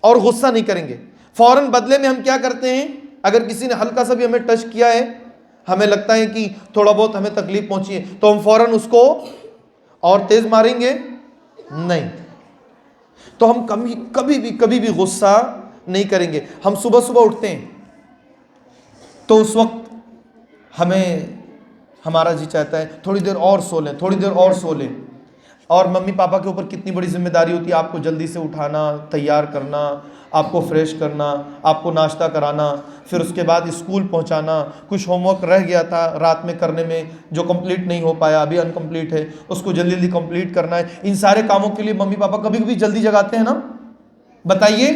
Speaker 1: اور غصہ نہیں کریں گے. فوراً بدلے میں ہم کیا کرتے ہیں؟ اگر کسی نے ہلکا سا بھی ہمیں ٹچ کیا ہے, ہمیں لگتا ہے کہ تھوڑا بہت ہمیں تکلیف پہنچی ہے, تو ہم فوراً اس کو اور تیز ماریں گے نہیں. تو ہم کبھی بھی غصہ نہیں کریں گے. ہم صبح اٹھتے ہیں تو اس وقت ہمارا جی چاہتا ہے تھوڑی دیر اور سو لیں, اور ممی پاپا کے اوپر کتنی بڑی ذمہ داری ہوتی ہے, آپ کو جلدی سے اٹھانا, تیار کرنا, آپ کو فریش کرنا, آپ کو ناشتہ کرانا, پھر اس کے بعد اسکول پہنچانا. کچھ ہوم ورک رہ گیا تھا رات میں کرنے میں جو کمپلیٹ نہیں ہو پایا, ابھی انکمپلیٹ ہے, اس کو جلدی کمپلیٹ کرنا ہے. ان سارے کاموں کے لیے ممی پاپا کبھی جلدی جگاتے ہیں نا, بتائیے.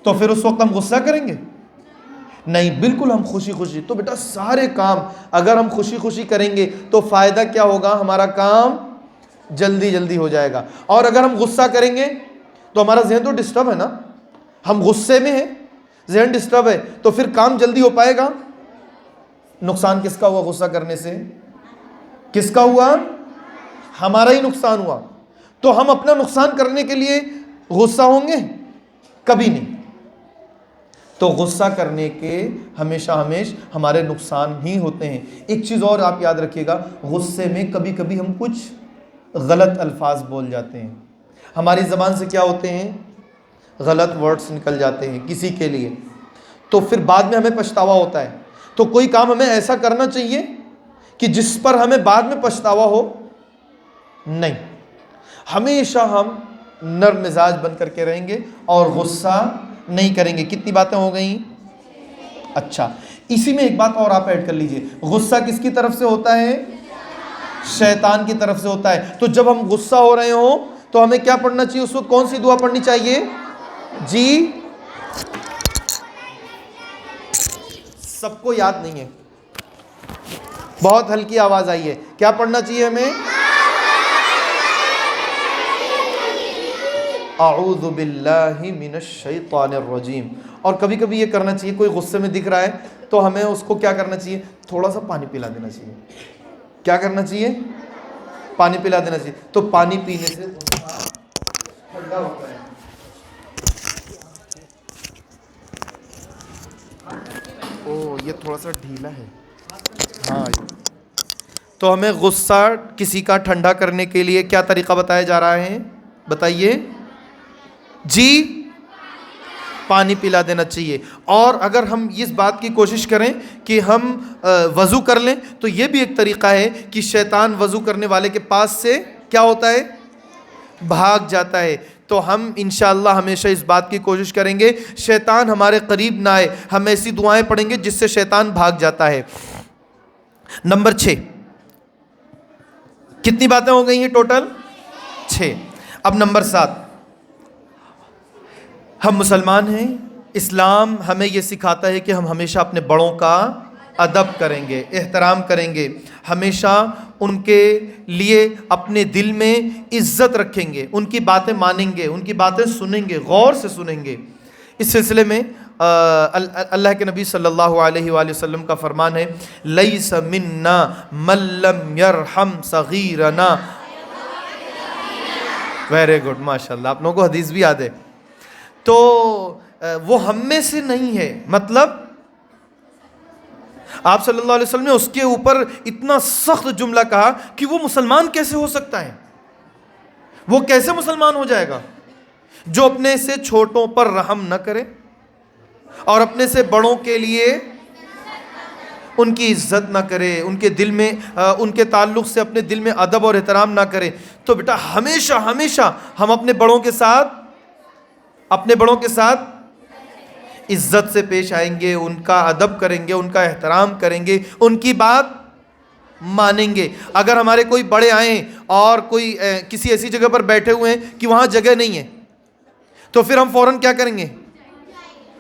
Speaker 1: تو پھر اس وقت ہم غصہ کریں گے نہیں, بالکل ہم خوشی. تو بیٹا سارے کام اگر ہم خوشی کریں گے تو فائدہ کیا ہوگا؟ ہمارا کام جلدی ہو جائے گا. اور اگر ہم غصہ کریں گے تو ہمارا ذہن تو ڈسٹرب ہے نا, ہم غصے میں ہیں, ذہن ڈسٹرب ہے, تو پھر کام جلدی ہو پائے گا. نقصان کس کا ہوا غصہ کرنے سے؟ کس کا ہوا؟ ہمارا ہی نقصان ہوا. تو ہم اپنا نقصان کرنے کے لیے غصہ ہوں گے؟ کبھی نہیں. تو غصہ کرنے کے ہمیشہ ہمارے نقصان ہی ہوتے ہیں. ایک چیز اور آپ یاد رکھیے گا, غصے میں کبھی ہم کچھ غلط الفاظ بول جاتے ہیں. ہماری زبان سے کیا ہوتے ہیں؟ غلط ورڈز نکل جاتے ہیں کسی کے لیے, تو پھر بعد میں ہمیں پچھتاوا ہوتا ہے. تو کوئی کام ہمیں ایسا کرنا چاہیے کہ جس پر ہمیں بعد میں پچھتاوا ہو نہیں. ہمیشہ ہم نرم مزاج بن کر کے رہیں گے اور غصہ نہیں کریں گے. کتنی باتیں ہو گئیں؟ اچھا, اسی میں ایک بات اور آپ ایڈ کر لیجئے, غصہ کس کی طرف سے ہوتا ہے؟ شیطان کی طرف سے ہوتا ہے. تو جب ہم غصہ ہو رہے ہوں تو ہمیں کیا پڑھنا چاہیے؟ اس وقت کون سی دعا پڑھنی چاہیے؟ جی, سب کو یاد نہیں ہے, بہت ہلکی آواز آئی ہے. کیا پڑھنا چاہیے ہمیں؟ اعوذ باللہ من الشیطان الرجیم. اور کبھی یہ کرنا چاہیے, کوئی غصے میں دکھ رہا ہے تو ہمیں اس کو کیا کرنا چاہیے؟ تھوڑا سا پانی پلا دینا چاہیے. کیا کرنا چاہیے؟ پانی پلا دینا چاہیے. تو پانی پینے سے ٹھنڈا ہوتا ہے. یہ تھوڑا سا ڈھیلا ہے. ہاں, تو ہمیں غصہ کسی کا ٹھنڈا کرنے کے لیے کیا طریقہ بتایا جا رہا ہے؟ بتائیے جی. پانی پلا دینا چاہیے. اور اگر ہم اس بات کی کوشش کریں کہ ہم وضو کر لیں تو یہ بھی ایک طریقہ ہے کہ شیطان وضو کرنے والے کے پاس سے کیا ہوتا ہے؟ بھاگ جاتا ہے. تو ہم انشاءاللہ ہمیشہ اس بات کی کوشش کریں گے شیطان ہمارے قریب نہ آئے. ہم ایسی دعائیں پڑھیں گے جس سے شیطان بھاگ جاتا ہے. نمبر 6. کتنی باتیں ہو گئی ہیں ٹوٹل؟ 6. اب نمبر 7. ہم مسلمان ہیں, اسلام ہمیں یہ سکھاتا ہے کہ ہم ہمیشہ اپنے بڑوں کا ادب کریں گے, احترام کریں گے, ہمیشہ ان کے لیے اپنے دل میں عزت رکھیں گے, ان کی باتیں مانیں گے, ان کی باتیں سنیں گے, غور سے سنیں گے. اس سلسلے میں اللہ کے نبی صلی اللہ علیہ وآلہ وسلم کا فرمان ہے, لیس منا من لم یرحم صغیرنا. ویری گڈ, ماشاءاللہ, آپ لوگوں کو حدیث بھی یاد ہے. تو وہ ہم میں سے نہیں ہے. مطلب آپ صلی اللہ علیہ وسلم نے اس کے اوپر اتنا سخت جملہ کہا کہ وہ مسلمان کیسے ہو سکتا ہے, وہ کیسے مسلمان ہو جائے گا جو اپنے سے چھوٹوں پر رحم نہ کرے اور اپنے سے بڑوں کے لیے ان کی عزت نہ کرے, ان کے دل میں ان کے تعلق سے اپنے دل میں ادب اور احترام نہ کرے. تو بیٹا ہمیشہ ہمیشہ ہم اپنے بڑوں کے ساتھ عزت سے پیش آئیں گے, ان کا ادب کریں گے, ان کا احترام کریں گے, ان کی بات مانیں گے. اگر ہمارے کوئی بڑے آئیں اور کوئی کسی ایسی جگہ پر بیٹھے ہوئے ہیں کہ وہاں جگہ نہیں ہے, تو پھر ہم فوراً کیا کریں گے,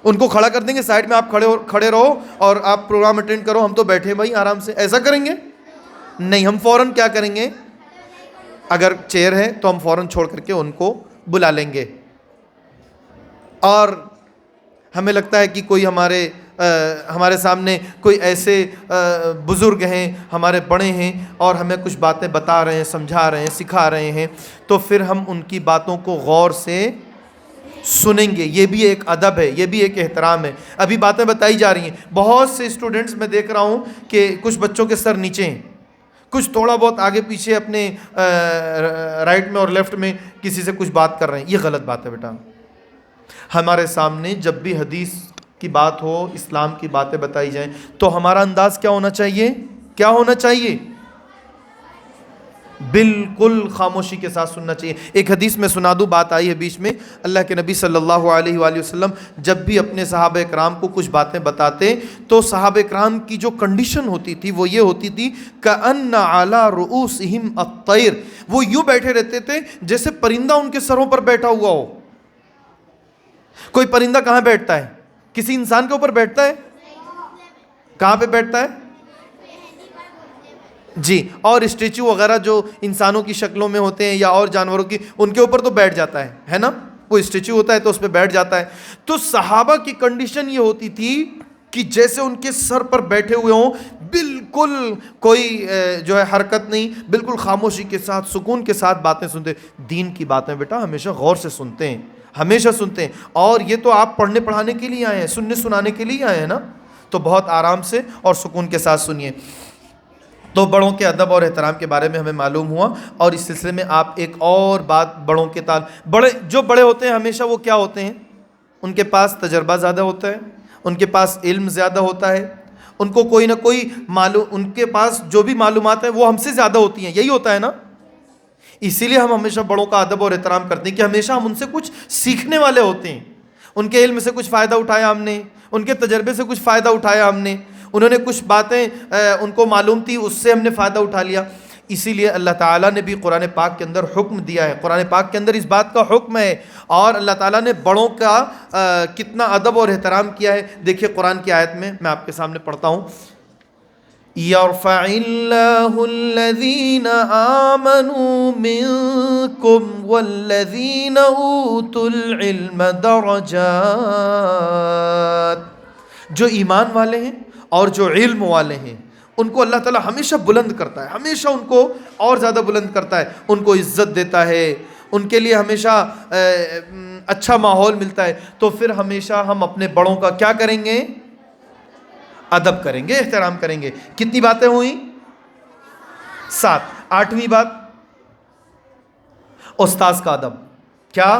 Speaker 1: ان کو کھڑا کر دیں گے, سائڈ میں آپ کھڑے رہو اور آپ پروگرام اٹینڈ کرو, ہم تو بیٹھے بھائی آرام سے. ایسا کریں گے نہیں, ہم فوراً کیا کریں گے, اگر چیئر ہے تو ہم فوراً چھوڑ کر کے ان کو بلا لیں گے. اور ہمیں لگتا ہے کہ کوئی ہمارے سامنے کوئی ایسے بزرگ ہیں, ہمارے بڑے ہیں اور ہمیں کچھ باتیں بتا رہے ہیں, سمجھا رہے ہیں, سکھا رہے ہیں, تو پھر ہم ان کی باتوں کو غور سے سنیں گے. یہ بھی ایک ادب ہے, یہ بھی ایک احترام ہے. ابھی باتیں بتائی جا رہی ہیں, بہت سے اسٹوڈنٹس میں دیکھ رہا ہوں کہ کچھ بچوں کے سر نیچے ہیں, کچھ تھوڑا بہت آگے پیچھے اپنے رائٹ میں اور لیفٹ میں کسی سے کچھ بات کر رہے ہیں. یہ غلط بات ہے بیٹا. ہمارے سامنے جب بھی حدیث کی بات ہو, اسلام کی باتیں بتائی جائیں, تو ہمارا انداز کیا ہونا چاہیے, کیا ہونا چاہیے, بالکل خاموشی کے ساتھ سننا چاہیے. ایک حدیث میں سنا دوں, بات آئی ہے بیچ میں, اللہ کے نبی صلی اللہ علیہ وآلہ وسلم جب بھی اپنے صحابہ اکرام کو کچھ باتیں بتاتے تو صحابہ اکرام کی جو کنڈیشن ہوتی تھی وہ یہ ہوتی تھی کأن علی رؤوسہم الطیر, وہ یوں بیٹھے رہتے تھے جیسے پرندہ ان کے سروں پر بیٹھا ہوا ہو. کوئی پرندہ کہاں بیٹھتا ہے, کسی انسان کے اوپر بیٹھتا ہے, کہاں پہ بیٹھتا ہے جی, اور اسٹیچو وغیرہ جو انسانوں کی شکلوں میں ہوتے ہیں یا اور جانوروں کی, ان کے اوپر تو بیٹھ جاتا ہے نا, وہ اسٹیچو ہوتا ہے تو اس پہ بیٹھ جاتا ہے. تو صحابہ کی کنڈیشن یہ ہوتی تھی کہ جیسے ان کے سر پر بیٹھے ہوئے ہوں, بالکل کوئی جو ہے حرکت نہیں, بالکل خاموشی کے ساتھ سکون کے ساتھ باتیں سنتے. دین کی باتیں بیٹا ہمیشہ غور سے سنتے ہیں, ہمیشہ سنتے ہیں. اور یہ تو آپ پڑھنے پڑھانے کے لیے آئے ہیں, سننے سنانے کے لیے آئے ہیں نا, تو بہت آرام سے اور سکون کے ساتھ سنیے. تو بڑوں کے ادب اور احترام کے بارے میں ہمیں معلوم ہوا. اور اس سلسلے میں آپ ایک اور بات, بڑوں کے جو بڑے ہوتے ہیں ہمیشہ وہ کیا ہوتے ہیں, ان کے پاس تجربہ زیادہ ہوتا ہے, ان کے پاس علم زیادہ ہوتا ہے, ان کو کوئی نہ کوئی ان کے پاس جو بھی معلومات ہیں وہ ہم سے زیادہ ہوتی ہیں. یہی ہوتا ہے نا, اسی لیے ہم ہمیشہ بڑوں کا ادب اور احترام کرتے ہیں کہ ہمیشہ ہم ان سے کچھ سیکھنے والے ہوتے ہیں. ان کے علم سے کچھ فائدہ اٹھایا ہم نے, ان کے تجربے سے کچھ فائدہ اٹھایا ہم نے, انہوں نے کچھ باتیں ان کو معلوم تھی, اس سے ہم نے فائدہ اٹھا لیا. اسی لیے اللہ تعالیٰ نے بھی قرآن پاک کے اندر حکم دیا ہے, قرآن پاک کے اندر اس بات کا حکم ہے. اور اللہ تعالیٰ نے بڑوں کا کتنا ادب اور احترام کیا ہے. دیکھیے قرآن کی آیت میں آپ کے سامنے پڑھتا ہوں, يَرْفَعِ اللَّهُ الَّذِينَ آمَنُوا مِنْكُمْ وَالَّذِينَ أُوتُوا الْعِلْمَ دَرَجَاتٍ. جو ایمان والے ہیں اور جو علم والے ہیں ان کو اللہ تعالیٰ ہمیشہ بلند کرتا ہے, ہمیشہ ان کو اور زیادہ بلند کرتا ہے, ان کو عزت دیتا ہے, ان کے لیے ہمیشہ اچھا ماحول ملتا ہے. تو پھر ہمیشہ ہم اپنے بڑوں کا کیا کریں گے, ادب کریں گے, احترام کریں گے. کتنی باتیں ہوئیں, 7. 8ویں بات استاذ کا ادب. کیا,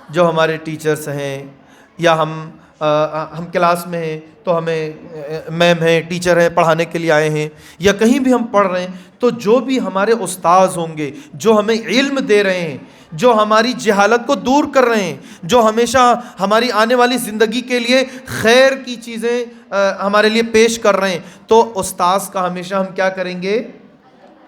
Speaker 1: جو ہمارے ٹیچرز ہیں یا ہم کلاس میں ہیں تو ہمیں میم ہیں, ٹیچر ہیں, پڑھانے کے لیے آئے ہیں, یا کہیں بھی ہم پڑھ رہے ہیں, تو جو بھی ہمارے استاذ ہوں گے, جو ہمیں علم دے رہے ہیں, جو ہماری جہالت کو دور کر رہے ہیں, جو ہمیشہ ہماری آنے والی زندگی کے لیے خیر کی چیزیں ہمارے لیے پیش کر رہے ہیں, تو استاذ کا ہمیشہ ہم کیا کریں گے,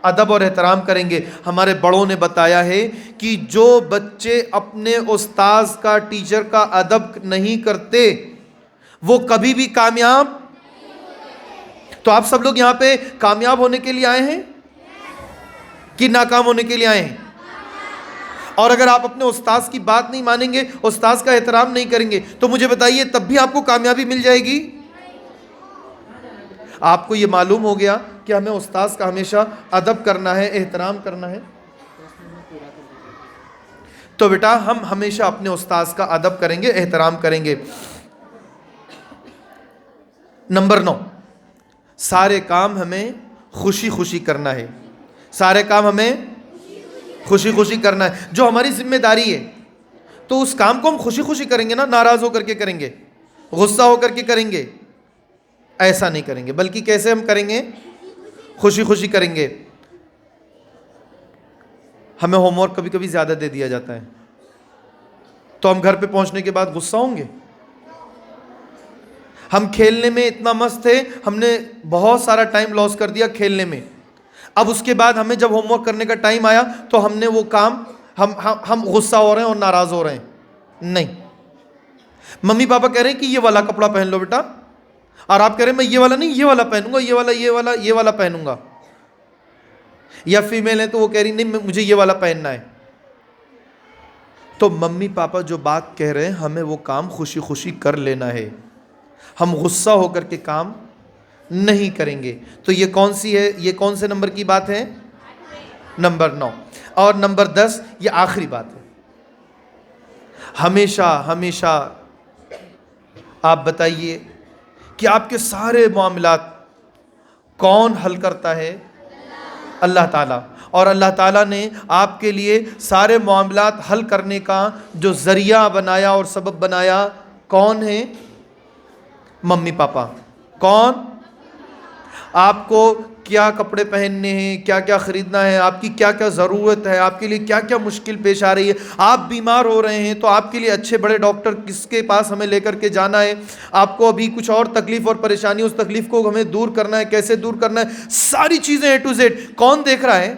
Speaker 1: ادب اور احترام کریں گے. ہمارے بڑوں نے بتایا ہے کہ جو بچے اپنے استاذ کا, ٹیچر کا ادب نہیں کرتے وہ کبھی بھی کامیاب. تو آپ سب لوگ یہاں پہ کامیاب ہونے کے لیے آئے ہیں کہ ناکام ہونے کے لیے آئے ہیں؟ اور اگر آپ اپنے استاذ کی بات نہیں مانیں گے, استاذ کا احترام نہیں کریں گے, تو مجھے بتائیے تب بھی آپ کو کامیابی مل جائے گی؟ آپ کو یہ معلوم ہو گیا کہ ہمیں استاذ کا ہمیشہ ادب کرنا ہے, احترام کرنا ہے. تو بیٹا ہم ہمیشہ اپنے استاذ کا ادب کریں گے, احترام کریں گے. نمبر 9, سارے کام ہمیں خوشی خوشی کرنا ہے. سارے کام ہمیں خوشی خوشی کرنا ہے. جو ہماری ذمہ داری ہے تو اس کام کو ہم خوشی خوشی کریں گے نا, ناراض ہو کر کے کریں گے, غصہ ہو کر کے کریں گے, ایسا نہیں کریں گے. بلکہ کیسے ہم کریں گے؟ خوشی خوشی کریں گے. ہمیں ہوم ورک کبھی کبھی زیادہ دے دیا جاتا ہے تو ہم گھر پہ پہنچنے کے بعد غصہ ہوں گے. ہم کھیلنے میں اتنا مست تھے, ہم نے بہت سارا ٹائم لاس کر دیا کھیلنے میں. اب اس کے بعد ہمیں جب ہوم ورک کرنے کا ٹائم آیا تو ہم نے وہ کام ہم غصہ ہو رہے ہیں اور ناراض ہو رہے ہیں. نہیں, ممی پاپا کہہ رہے ہیں کہ یہ والا کپڑا پہن لو بیٹا, اور آپ کہہ رہے ہیں میں یہ والا نہیں, یہ والا پہنوں گا, یہ والا پہنوں گا. یا فیمیل ہے تو وہ کہہ رہی نہیں مجھے یہ والا پہننا ہے. تو ممی پاپا جو بات کہہ رہے ہیں ہمیں وہ کام خوشی خوشی کر لینا ہے. ہم غصہ ہو کر کے کام نہیں کریں گے. تو یہ کون سی ہے, یہ کون سے نمبر کی بات ہے؟ نمبر 9. اور نمبر 10, یہ آخری بات ہے. ہمیشہ آپ بتائیے کہ آپ کے سارے معاملات کون حل کرتا ہے؟ اللہ تعالیٰ. اور اللہ تعالیٰ نے آپ کے لیے سارے معاملات حل کرنے کا جو ذریعہ بنایا اور سبب بنایا کون ہے؟ Mummy papa. کون؟ آپ کو کیا کپڑے پہننے ہیں, کیا کیا خریدنا ہے, آپ کی کیا کیا ضرورت ہے, آپ کے لیے کیا کیا مشکل پیش آ رہی ہے. آپ بیمار ہو رہے ہیں تو آپ کے لیے اچھے بڑے ڈاکٹر کس کے پاس ہمیں لے کر کے جانا ہے. آپ کو ابھی کچھ اور تکلیف اور پریشانی, اس تکلیف کو ہمیں دور کرنا ہے, کیسے دور کرنا ہے, ساری چیزیں اے ٹو زیڈ کون دیکھ رہا ہے؟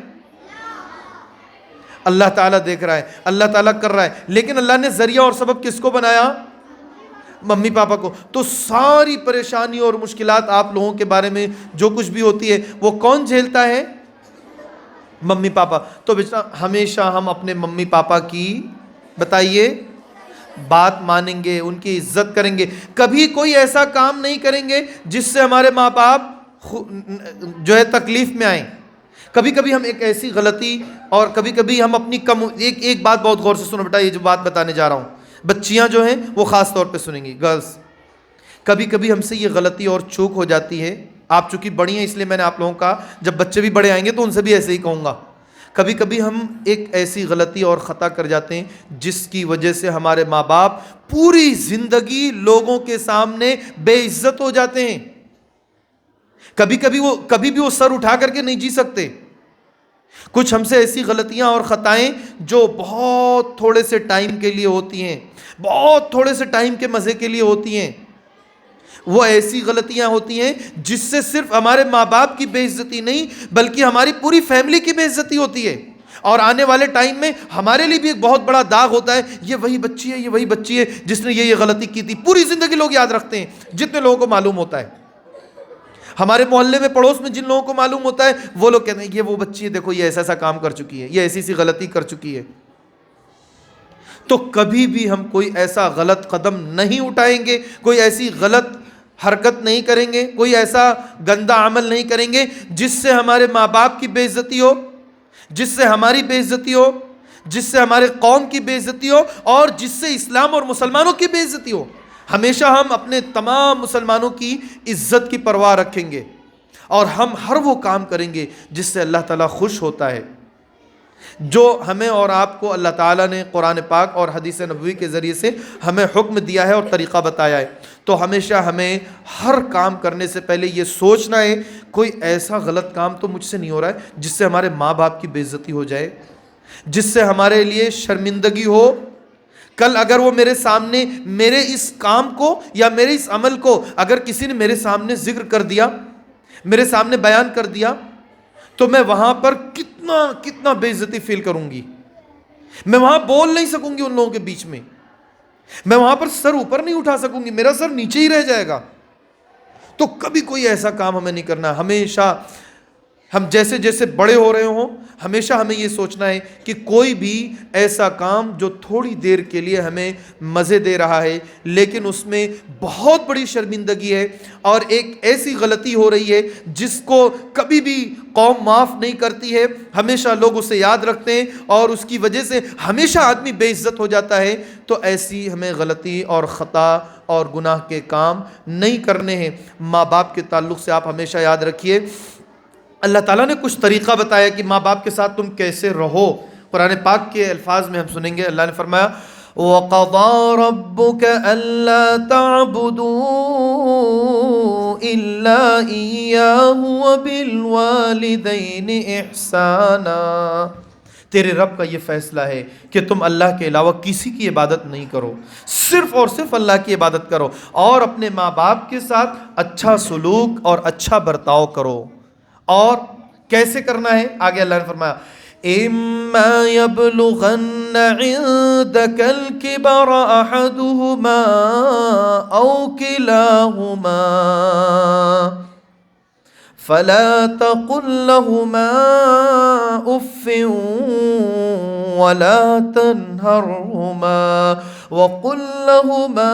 Speaker 1: اللہ تعالیٰ دیکھ رہا ہے, اللہ تعالیٰ کر رہا ہے. لیکن اللہ نے ذریعہ اور سبب کس کو بنایا؟ ممی پاپا کو. تو ساری پریشانی اور مشکلات آپ لوگوں کے بارے میں جو کچھ بھی ہوتی ہے وہ کون جھیلتا ہے؟ Mummy papa. تو بیٹا ہمیشہ ہم اپنے ممی پاپا کی بتائیے بات مانیں گے, ان کی عزت کریں گے. کبھی کوئی ایسا کام نہیں کریں گے جس سے ہمارے ماں باپ جو ہے تکلیف میں آئیں. کبھی کبھی ہم ایک ایسی غلطی, اور کبھی کبھی ہم اپنی ایک بات بہت غور سے سنو بیٹا, یہ جو بات بتانے جا رہا ہوں, بچیاں جو ہیں وہ خاص طور پہ سنیں گی, گرلز. کبھی کبھی ہم سے یہ غلطی اور چوک ہو جاتی ہے. آپ چونکہ بڑی ہیں اس لیے میں نے آپ لوگوں کا, جب بچے بھی بڑے آئیں گے تو ان سے بھی ایسے ہی کہوں گا. کبھی کبھی ہم ایک ایسی غلطی اور خطا کر جاتے ہیں جس کی وجہ سے ہمارے ماں باپ پوری زندگی لوگوں کے سامنے بے عزت ہو جاتے ہیں. کبھی بھی وہ سر اٹھا کر کے نہیں جی سکتے. کچھ ہم سے ایسی غلطیاں اور خطائیں جو بہت تھوڑے سے ٹائم کے لیے ہوتی ہیں, بہت تھوڑے سے ٹائم کے مزے کے لیے ہوتی ہیں, وہ ایسی غلطیاں ہوتی ہیں جس سے صرف ہمارے ماں باپ کی بے عزتی نہیں بلکہ ہماری پوری فیملی کی بے عزتی ہوتی ہے. اور آنے والے ٹائم میں ہمارے لیے بھی ایک بہت بڑا داغ ہوتا ہے, یہ وہی بچی ہے جس نے یہ غلطی کی تھی. پوری زندگی لوگ یاد رکھتے ہیں, جتنے لوگوں کو معلوم ہوتا ہے. ہمارے محلے میں پڑوس میں جن لوگوں کو معلوم ہوتا ہے وہ لوگ کہتے ہیں یہ وہ بچی ہے, دیکھو یہ ایسا کام کر چکی ہے, یہ ایسی غلطی کر چکی ہے. تو کبھی بھی ہم کوئی ایسا غلط قدم نہیں اٹھائیں گے, کوئی ایسی غلط حرکت نہیں کریں گے, کوئی ایسا گندا عمل نہیں کریں گے جس سے ہمارے ماں باپ کی بے عزتی ہو, جس سے ہماری بے عزتی ہو, جس سے ہمارے قوم کی بے عزتی ہو, اور جس سے اسلام اور مسلمانوں کی بے عزتی ہو. ہمیشہ ہم اپنے تمام مسلمانوں کی عزت کی پرواہ رکھیں گے, اور ہم ہر وہ کام کریں گے جس سے اللہ تعالیٰ خوش ہوتا ہے. جو ہمیں اور آپ کو اللہ تعالیٰ نے قرآن پاک اور حدیث نبوی کے ذریعے سے ہمیں حکم دیا ہے اور طریقہ بتایا ہے. تو ہمیشہ ہمیں ہر کام کرنے سے پہلے یہ سوچنا ہے کوئی ایسا غلط کام تو مجھ سے نہیں ہو رہا ہے جس سے ہمارے ماں باپ کی بے عزتی ہو جائے, جس سے ہمارے لیے شرمندگی ہو. کل اگر وہ میرے سامنے میرے اس کام کو یا میرے اس عمل کو اگر کسی نے میرے سامنے ذکر کر دیا, میرے سامنے بیان کر دیا, تو میں وہاں پر کتنا بے عزتی فیل کروں گی. میں وہاں بول نہیں سکوں گی ان لوگوں کے بیچ میں, میں وہاں پر سر اوپر نہیں اٹھا سکوں گی, میرا سر نیچے ہی رہ جائے گا. تو کبھی کوئی ایسا کام ہمیں نہیں کرنا. ہمیشہ ہم جیسے جیسے بڑے ہو رہے ہوں ہمیشہ ہمیں یہ سوچنا ہے کہ کوئی بھی ایسا کام جو تھوڑی دیر کے لیے ہمیں مزے دے رہا ہے لیکن اس میں بہت بڑی شرمندگی ہے اور ایک ایسی غلطی ہو رہی ہے جس کو کبھی بھی قوم معاف نہیں کرتی ہے، ہمیشہ لوگ اسے یاد رکھتے ہیں اور اس کی وجہ سے ہمیشہ آدمی بے عزت ہو جاتا ہے، تو ایسی ہمیں غلطی اور خطا اور گناہ کے کام نہیں کرنے ہیں۔ ماں باپ کے تعلق سے آپ ہمیشہ یاد رکھیے، اللہ تعالیٰ نے کچھ طریقہ بتایا کہ ماں باپ کے ساتھ تم کیسے رہو۔ قرآن پاک کے الفاظ میں ہم سنیں گے، اللہ نے فرمایا وَقَضَى رَبُّكَ أَلَّا تَعْبُدُوا إِلَّا إِيَّاهُ وَبِالْوَالِدَيْنِ إِحْسَانًا، تیرے رب کا یہ فیصلہ ہے کہ تم اللہ کے علاوہ کسی کی عبادت نہیں کرو، صرف اور صرف اللہ کی عبادت کرو اور اپنے ماں باپ کے ساتھ اچھا سلوک اور اچھا برتاؤ کرو۔ اور کیسے کرنا ہے؟ آگے اللہ نے فرمایا اِمَّا يَبْلُغَنَّ عِندَكَ الْكِبَرَ أَحَدُهُمَا أَوْ كِلَاهُمَا فَلَا تَقُل لَّهُمَا أُفٍّ وَلَا تَنْهَرْهُمَا وَقُل لَّهُمَا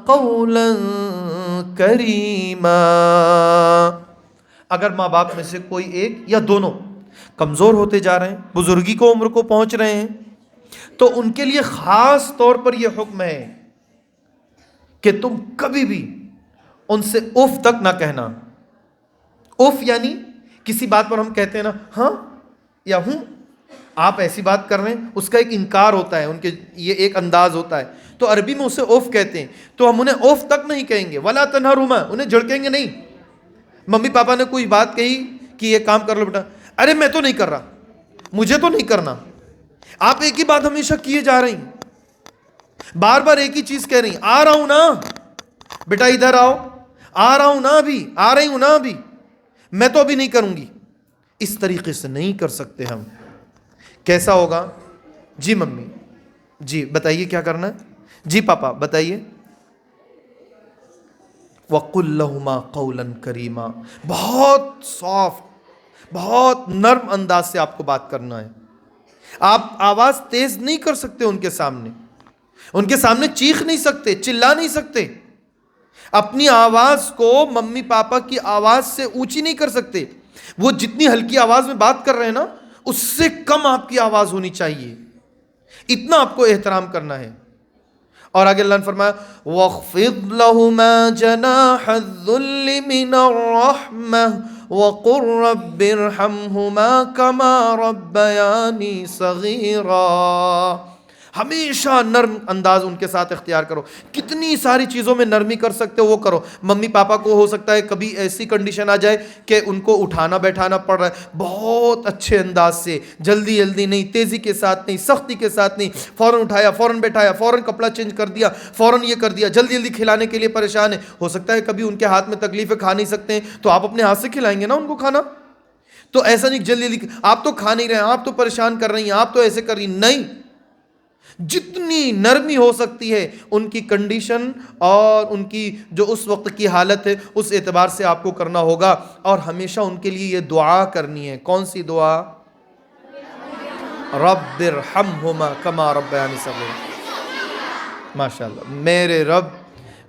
Speaker 1: قَوْلًا كَرِيمًا۔ اگر ماں باپ میں سے کوئی ایک یا دونوں کمزور ہوتے جا رہے ہیں، بزرگی کو عمر کو پہنچ رہے ہیں، تو ان کے لیے خاص طور پر یہ حکم ہے کہ تم کبھی بھی ان سے اف تک نہ کہنا۔ اف یعنی کسی بات پر ہم کہتے ہیں نا ہاں یا ہوں، آپ ایسی بات کر رہے ہیں، اس کا ایک انکار ہوتا ہے، ان کے یہ ایک انداز ہوتا ہے، تو عربی میں اسے اف کہتے ہیں، تو ہم انہیں اف تک نہیں کہیں گے، ولا تنہرہما، انہیں جھڑکیں گے نہیں۔ ممی پاپا نے کوئی بات کہی کہ یہ کام کر لو بیٹا، ارے میں تو نہیں کر رہا، مجھے تو نہیں کرنا۔ آپ ایک ہی بات ہمیشہ کیے جا رہی ہیں، بار بار ایک ہی چیز کہہ رہی ہیں، آ رہا ہوں نا بیٹا، ادھر آؤ، آ رہا ہوں نا، ابھی آ رہی ہوں نا، ابھی میں تو ابھی نہیں کروں گی۔ اس طریقے سے نہیں کر سکتے ہم۔ کیسا ہوگا؟ جی ممی، جی بتائیے کیا کرنا ہے، جی پاپا بتائیے۔ وَقُلْ لَهُمَا قَوْلًا كَرِيمًا، بہت سافٹ، بہت نرم انداز سے آپ کو بات کرنا ہے۔ آپ آواز تیز نہیں کر سکتے ان کے سامنے، ان کے سامنے چیخ نہیں سکتے، چلا نہیں سکتے، اپنی آواز کو ممی پاپا کی آواز سے اونچی نہیں کر سکتے۔ وہ جتنی ہلکی آواز میں بات کر رہے ہیں نا، اس سے کم آپ کی آواز ہونی چاہیے، اتنا آپ کو احترام کرنا ہے۔ اور آگے اللہ نے فرمایا وَاخْفِضْ لَهُمَا جَنَاحَ الذُّلِّ مِنَ الرَّحْمَةِ وَقُلْ رَبِّ ارْحَمْهُمَا كَمَا رَبَّيَانِي صَغِيرًا۔ ہمیشہ نرم انداز ان کے ساتھ اختیار کرو، کتنی ساری چیزوں میں نرمی کر سکتے ہو وہ کرو۔ ممی پاپا کو ہو سکتا ہے کبھی ایسی کنڈیشن آ جائے کہ ان کو اٹھانا بیٹھانا پڑ رہا ہے، بہت اچھے انداز سے، جلدی جلدی نہیں، تیزی کے ساتھ نہیں، سختی کے ساتھ نہیں، فوراً اٹھایا، فوراً بیٹھایا، فوراً کپڑا چینج کر دیا، فوراً یہ کر دیا، جلدی جلدی کھلانے کے لیے پریشان ہے۔ ہو سکتا ہے کبھی ان کے ہاتھ میں تکلیف ہے، کھا نہیں سکتے ہیں، تو آپ اپنے ہاتھ سے کھلائیں گے نا ان کو کھانا۔ تو ایسا نہیں جلدی جلدی آپ تو کھا نہیں رہے ہیں، آپ تو پریشان کر رہی ہیں، آپ تو ایسے کر رہی ہیں، نہیں، جتنی نرمی ہو سکتی ہے ان کی کنڈیشن اور ان کی جو اس وقت کی حالت ہے اس اعتبار سے آپ کو کرنا ہوگا۔ اور ہمیشہ ان کے لیے یہ دعا کرنی ہے، کون سی دعا؟ رب ارحمہما کما ربیانی صغیرا۔ ماشاءاللہ، میرے رب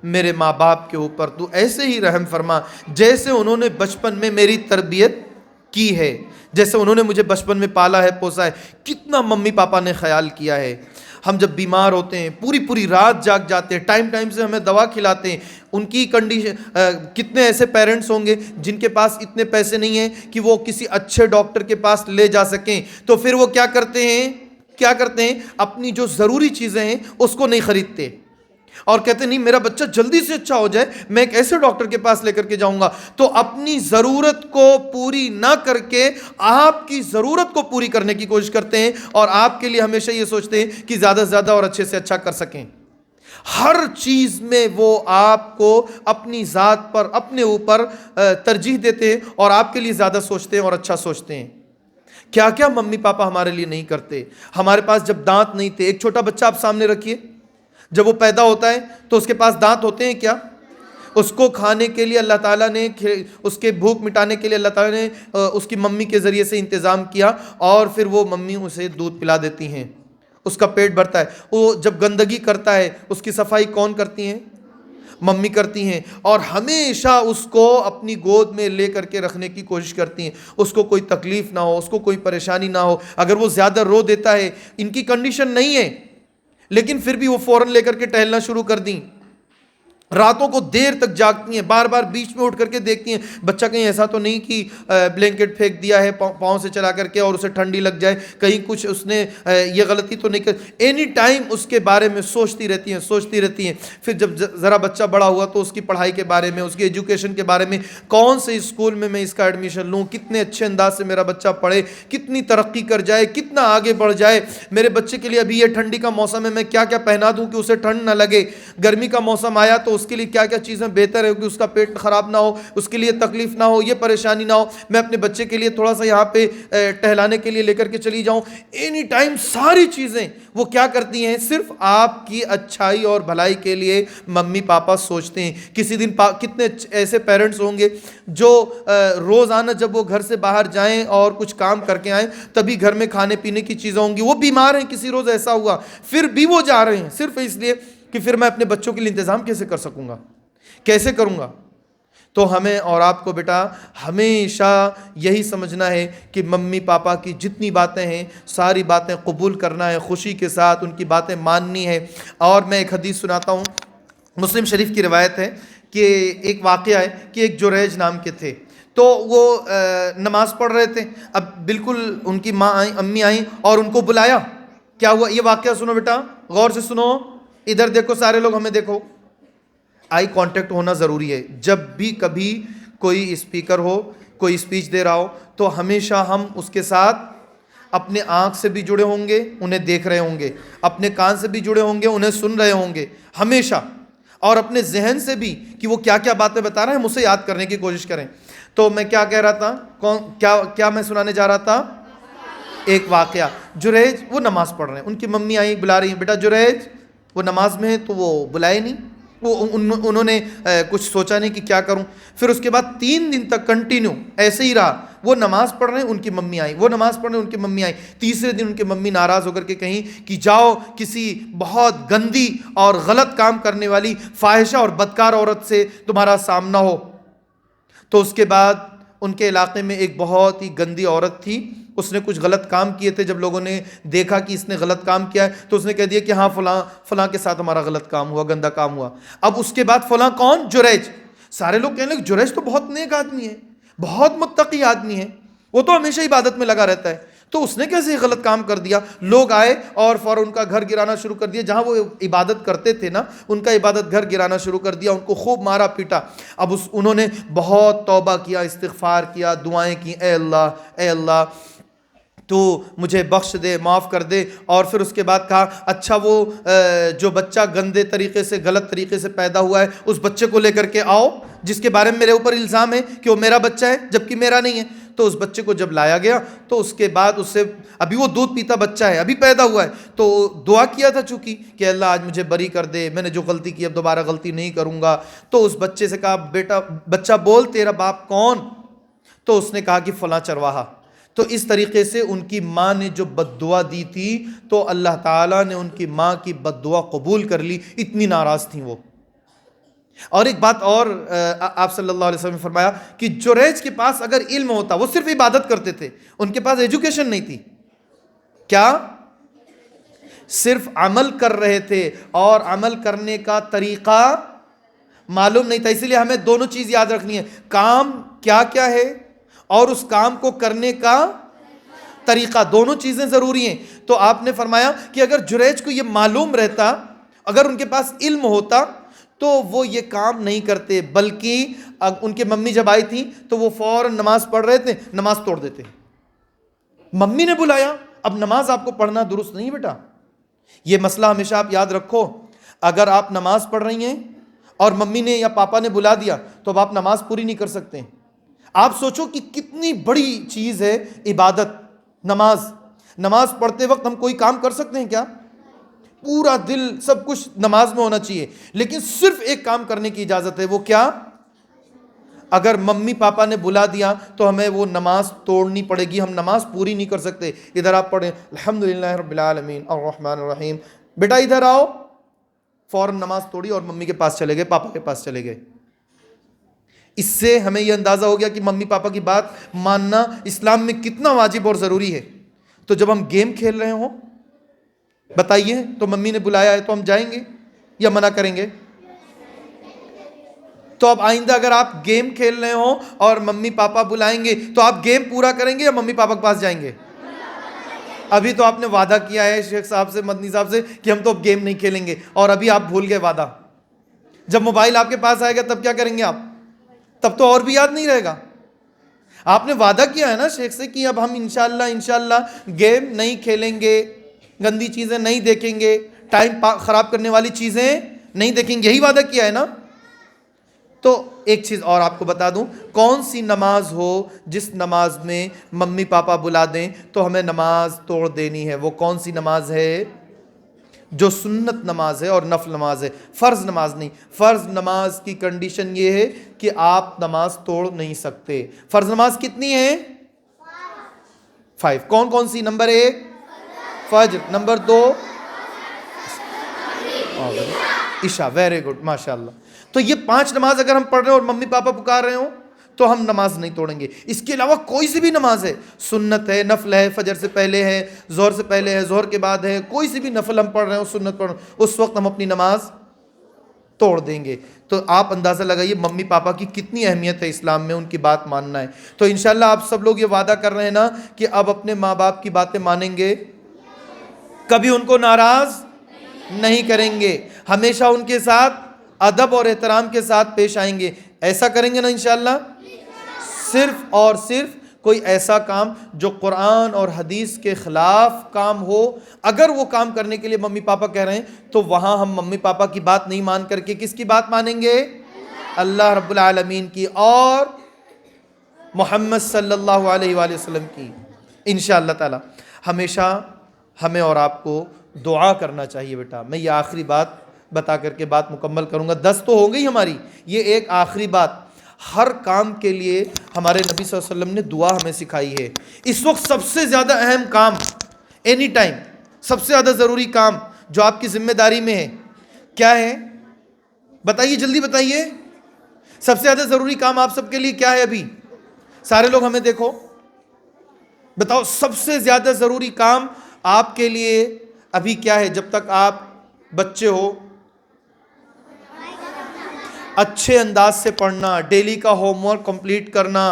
Speaker 1: میرے ماں باپ کے اوپر تو ایسے ہی رحم فرما جیسے انہوں نے بچپن میں میری تربیت کی ہے، جیسے انہوں نے مجھے بچپن میں پالا ہے، پوسا ہے، کتنا ممی پاپا نے خیال کیا ہے۔ ہم جب بیمار ہوتے ہیں پوری پوری رات جاگ جاتے ہیں، ٹائم ٹائم سے ہمیں دوا کھلاتے ہیں۔ ان کی کنڈیشن، کتنے ایسے پیرنٹس ہوں گے جن کے پاس اتنے پیسے نہیں ہیں کہ وہ کسی اچھے ڈاکٹر کے پاس لے جا سکیں، تو پھر وہ کیا کرتے ہیں اپنی جو ضروری چیزیں ہیں اس کو نہیں خریدتے اور کہتے نہیں میرا بچہ جلدی سے اچھا ہو جائے، میں ایک ایسے ڈاکٹر کے پاس لے کر کے جاؤں گا۔ تو اپنی ضرورت کو پوری نہ کر کے آپ کی ضرورت کو پوری کرنے کی کوشش کرتے ہیں اور آپ کے لیے ہمیشہ یہ سوچتے ہیں کہ زیادہ سے زیادہ اور اچھے سے اچھا کر سکیں۔ ہر چیز میں وہ آپ کو اپنی ذات پر، اپنے اوپر ترجیح دیتے ہیں اور آپ کے لیے زیادہ سوچتے ہیں اور اچھا سوچتے ہیں۔ کیا کیا ممی پاپا ہمارے لیے نہیں کرتے۔ ہمارے پاس جب دانت نہیں تھے، ایک چھوٹا بچہ آپ سامنے رکھیے، جب وہ پیدا ہوتا ہے تو اس کے پاس دانت ہوتے ہیں کیا؟ اس کو کھانے کے لیے اللہ تعالیٰ نے، اس کے بھوک مٹانے کے لیے اللہ تعالیٰ نے اس کی ممی کے ذریعے سے انتظام کیا، اور پھر وہ ممی اسے دودھ پلا دیتی ہیں، اس کا پیٹ بھرتا ہے۔ وہ جب گندگی کرتا ہے اس کی صفائی کون کرتی ہیں؟ ممی کرتی ہیں، اور ہمیشہ اس کو اپنی گود میں لے کر کے رکھنے کی کوشش کرتی ہیں، اس کو کوئی تکلیف نہ ہو، اس کو کوئی پریشانی نہ ہو۔ اگر وہ زیادہ رو دیتا ہے، ان کی کنڈیشن نہیں ہے لیکن پھر بھی وہ فوراً لے کر کے ٹہلنا شروع کر دیں، راتوں کو دیر تک جاگتی ہیں، بار بار بیچ میں اٹھ کر کے دیکھتی ہیں بچہ کہیں ایسا تو نہیں کہ بلینکٹ پھینک دیا ہے پاؤں سے چلا کر کے اور اسے ٹھنڈی لگ جائے، کہیں کچھ اس نے یہ غلطی تو نہیں کر، اینی ٹائم اس کے بارے میں سوچتی رہتی ہیں۔ پھر جب ذرا بچہ بڑا ہوا تو اس کی پڑھائی کے بارے میں، اس کی ایجوکیشن کے بارے میں، کون سے اسکول میں میں اس کا ایڈمیشن لوں، کتنے اچھے انداز سے میرا بچہ پڑھے، کتنی ترقی کر جائے، کتنا آگے بڑھ جائے، میرے بچے کے لیے ابھی یہ ٹھنڈی کا موسم ہے، میں کیا کیا پہنا دوں کہ اسے ٹھنڈ نہ لگے، گرمی کا موسم آیا تو اس کے لیے کیا کیا چیزیں بہتر ہے کہ اس کا پیٹ خراب نہ ہو، اس کے لیے تکلیف نہ ہو، یہ پریشانی نہ ہو، میں اپنے بچے کے لیے تھوڑا سا یہاں پہ ٹہلانے کے لیے لے کر کے چلی جاؤں۔ اینی ٹائم ساری چیزیں وہ کیا کرتی ہیں؟ صرف آپ کی اچھائی اور بھلائی کے لیے ممی پاپا سوچتے ہیں۔ کسی دن کتنے ایسے پیرنٹس ہوں گے جو روزانہ جب وہ گھر سے باہر جائیں اور کچھ کام کر کے آئیں تبھی گھر میں کھانے پینے کی چیزیں ہوں گی، وہ بیمار ہیں، کسی روز ایسا ہوا، پھر بھی وہ جا رہے ہیں صرف اس لیے کہ پھر میں اپنے بچوں کے لیے انتظام کیسے کر سکوں گا، کیسے کروں گا۔ تو ہمیں اور آپ کو بیٹا ہمیشہ یہی سمجھنا ہے کہ ممی پاپا کی جتنی باتیں ہیں ساری باتیں قبول کرنا ہے، خوشی کے ساتھ ان کی باتیں ماننی ہے۔ اور میں ایک حدیث سناتا ہوں، مسلم شریف کی روایت ہے کہ ایک واقعہ ہے کہ ایک جریج نام کے تھے، تو وہ نماز پڑھ رہے تھے، اب بالکل ان کی ماں آئیں، امی آئیں اور ان کو بلایا۔ کیا ہوا یہ واقعہ سنو بیٹا، غور سے سنو، ادھر دیکھو سارے لوگ ہمیں دیکھو، آئی کانٹیکٹ ہونا ضروری ہے۔ جب بھی کبھی کوئی اسپیکر ہو، کوئی اسپیچ دے رہا ہو تو ہمیشہ ہم اس کے ساتھ اپنے آنکھ سے بھی جڑے ہوں گے، انہیں دیکھ رہے ہوں گے، اپنے کان سے بھی جڑے ہوں گے، انہیں سن رہے ہوں گے ہمیشہ، اور اپنے ذہن سے بھی کہ وہ کیا کیا باتیں بتا رہے ہیں ہم اسے یاد کرنے کی کوشش کریں۔ تو میں کیا کہہ رہا تھا، کیا میں سنانے جا رہا تھا؟ ایک واقعہ، جریج وہ نماز پڑھ رہے ہیں، ان کی ممی آئی بلا رہی ہیں، بیٹا جریج، وہ نماز میں ہے تو وہ بلائے نہیں، انہوں نے کچھ سوچا نہیں کہ کیا کروں۔ پھر اس کے بعد 3 دن تک کنٹینیو ایسے ہی رہا، وہ نماز پڑھ رہے ہیں ان کی ممی آئی، وہ نماز پڑھ رہے ہیں ان کی ممی آئی۔ تیسرے دن ان کی ممی ناراض ہو کر کے کہیں کہ جاؤ کسی بہت گندی اور غلط کام کرنے والی فاحشہ اور بدکار عورت سے تمہارا سامنا ہو۔ تو اس کے بعد ان کے علاقے میں ایک بہت ہی گندی عورت تھی، اس نے کچھ غلط کام کیے تھے، جب لوگوں نے دیکھا کہ اس نے غلط کام کیا ہے تو اس نے کہہ دیا کہ ہاں فلاں کے ساتھ ہمارا غلط کام ہوا، گندا کام ہوا۔ اب اس کے بعد فلاں کون؟ جریج۔ سارے لوگ کہنے لگے جریج تو بہت نیک آدمی ہے، بہت متقی آدمی ہے، وہ تو ہمیشہ عبادت میں لگا رہتا ہے، تو اس نے کیسے غلط کام کر دیا؟ لوگ آئے اور فوراً ان کا گھر گرانا شروع کر دیا، جہاں وہ عبادت کرتے تھے نا ان کا عبادت گھر گرانا شروع کر دیا، ان کو خوب مارا پیٹا۔ اب انہوں نے بہت توبہ کیا، استغفار کیا، دعائیں کی، اے اللہ تو مجھے بخش دے، معاف کر دے۔ اور پھر اس کے بعد کہا اچھا وہ جو بچہ گندے طریقے سے غلط طریقے سے پیدا ہوا ہے اس بچے کو لے کر کے آؤ جس کے بارے میں میرے اوپر الزام ہے کہ وہ میرا بچہ ہے جبکہ میرا نہیں ہے۔ تو اس بچے کو جب لایا گیا تو اس کے بعد اس سے، ابھی وہ دودھ پیتا بچہ ہے، ابھی پیدا ہوا ہے، تو دعا کیا تھا چونکہ کہ اللہ آج مجھے بری کر دے، میں نے جو غلطی کی اب دوبارہ غلطی نہیں کروں گا۔ تو اس بچے سے کہا بیٹا بچہ بول تیرا باپ کون؟ تو اس نے کہا کہ فلاں چرواہا۔ تو اس طریقے سے ان کی ماں نے جو بد دعا دی تھی تو اللہ تعالیٰ نے ان کی ماں کی بد دعا قبول کر لی، اتنی ناراض تھیں وہ۔ اور ایک بات اور آپ صلی اللہ علیہ وسلم نے فرمایا کہ جریج کے پاس اگر علم ہوتا، وہ صرف عبادت کرتے تھے، ان کے پاس ایجوکیشن نہیں تھی، کیا صرف عمل کر رہے تھے اور عمل کرنے کا طریقہ معلوم نہیں تھا۔ اسی لیے ہمیں دونوں چیز یاد رکھنی ہے، کام کیا کیا ہے اور اس کام کو کرنے کا طریقہ، دونوں چیزیں ضروری ہیں۔ تو آپ نے فرمایا کہ اگر جریج کو یہ معلوم رہتا، اگر ان کے پاس علم ہوتا تو وہ یہ کام نہیں کرتے، بلکہ ان کے ممی جب آئی تھی تو وہ فوراً نماز پڑھ رہے تھے، نماز توڑ دیتے۔ ممی نے بلایا، اب نماز آپ کو پڑھنا درست نہیں بیٹا، یہ مسئلہ ہمیشہ آپ یاد رکھو۔ اگر آپ نماز پڑھ رہی ہیں اور ممی نے یا پاپا نے بلا دیا تو اب آپ نماز پوری نہیں کر سکتے۔ آپ سوچو کہ کتنی بڑی چیز ہے عبادت، نماز پڑھتے وقت ہم کوئی کام کر سکتے ہیں کیا؟ پورا دل سب کچھ نماز میں ہونا چاہیے، لیکن صرف ایک کام کرنے کی اجازت ہے، وہ کیا؟ اگر ممی پاپا نے بلا دیا تو ہمیں وہ نماز توڑنی پڑے گی، ہم نماز پوری نہیں کر سکتے۔ ادھر آپ پڑھیں الحمدللہ رب العالمین الرحمن الرحیم، بیٹا ادھر آؤ، فوراً نماز توڑی اور ممی کے پاس چلے گئے، پاپا کے پاس چلے گئے۔ اس سے ہمیں یہ اندازہ ہو گیا کہ ممی پاپا کی بات ماننا اسلام میں کتنا واجب اور ضروری ہے۔ تو جب ہم گیم کھیل رہے ہوں، بتائیے، تو ممی نے بلایا ہے تو ہم جائیں گے یا منع کریں گے؟ تو اب آئندہ اگر آپ گیم کھیل رہے ہوں اور ممی پاپا بلائیں گے تو آپ گیم پورا کریں گے یا ممی پاپا کے پاس جائیں گے؟ ابھی تو آپ نے وعدہ کیا ہے شیخ صاحب سے، مدنی صاحب سے، کہ ہم تو اب گیم نہیں کھیلیں گے، اور ابھی آپ بھول گئے وعدہ۔ جب موبائل آپ کے پاس آئے گا تب کیا کریں گے آپ؟ تب تو اور بھی یاد نہیں رہے گا۔ آپ نے وعدہ کیا ہے نا شیخ سے کہ اب ہم انشاءاللہ گیم نہیں کھیلیں گے، گندی چیزیں نہیں دیکھیں گے، ٹائم خراب کرنے والی چیزیں نہیں دیکھیں گے، یہی وعدہ کیا ہے نا؟ تو ایک چیز اور آپ کو بتا دوں، کون سی نماز ہو جس نماز میں ممی پاپا بلا دیں تو ہمیں نماز توڑ دینی ہے، وہ کون سی نماز ہے؟ جو سنت نماز ہے اور نفل نماز ہے، فرض نماز نہیں۔ فرض نماز کی کنڈیشن یہ ہے کہ آپ نماز توڑ نہیں سکتے۔ فرض نماز کتنی ہے؟ 5۔ کون کون سی؟ نمبر 1 فجر، نمبر 2 عشاء، ویری گڈ، ماشاءاللہ۔ تو یہ 5 نماز اگر ہم پڑھ رہے ہیں اور ممی پاپا پکار رہے ہوں تو ہم نماز نہیں توڑیں گے۔ اس کے علاوہ کوئی سی بھی نماز ہے، سنت ہے، نفل ہے، فجر سے پہلے ہے، ظہر سے پہلے ہے، ظہر کے بعد ہے، کوئی سی بھی نفل ہم پڑھ رہے ہیں، سنت پڑھ رہے ہیں، اس وقت ہم اپنی نماز توڑ دیں گے۔ تو آپ اندازہ لگائیے ممی پاپا کی کتنی اہمیت ہے اسلام میں، ان کی بات ماننا ہے۔ تو انشاءاللہ آپ سب لوگ یہ وعدہ کر رہے ہیں نا کہ اب اپنے ماں باپ کی باتیں مانیں گے، کبھی ان کو ناراض نہیں کریں گے، ہمیشہ ان کے ساتھ ادب اور احترام کے ساتھ پیش آئیں گے۔ ایسا کریں گے نا انشاءاللہ؟ صرف اور صرف کوئی ایسا کام جو قرآن اور حدیث کے خلاف کام ہو، اگر وہ کام کرنے کے لیے ممی پاپا کہہ رہے ہیں تو وہاں ہم ممی پاپا کی بات نہیں مان کر کے کس کی بات مانیں گے؟ اللہ رب العالمین کی اور محمد صلی اللہ علیہ وآلہ وسلم کی، انشاءاللہ تعالی۔ ہمیشہ ہمیں اور آپ کو دعا کرنا چاہیے بیٹا۔ میں یہ آخری بات بتا کر کے بات مکمل کروں گا، 10 تو ہو گئی ہماری، یہ ایک آخری بات۔ ہر کام کے لیے ہمارے نبی صلی اللہ علیہ وسلم نے دعا ہمیں سکھائی ہے۔ اس وقت سب سے زیادہ اہم کام، اینی ٹائم سب سے زیادہ ضروری کام جو آپ کی ذمہ داری میں ہے کیا ہے؟ بتائیے، جلدی بتائیے، سب سے زیادہ ضروری کام آپ سب کے لیے کیا ہے؟ ابھی سارے لوگ ہمیں دیکھو، بتاؤ سب سے زیادہ ضروری کام آپ کے لیے ابھی کیا ہے؟ جب تک آپ بچے ہو، اچھے انداز سے پڑھنا، ڈیلی کا ہوم ورک کمپلیٹ کرنا،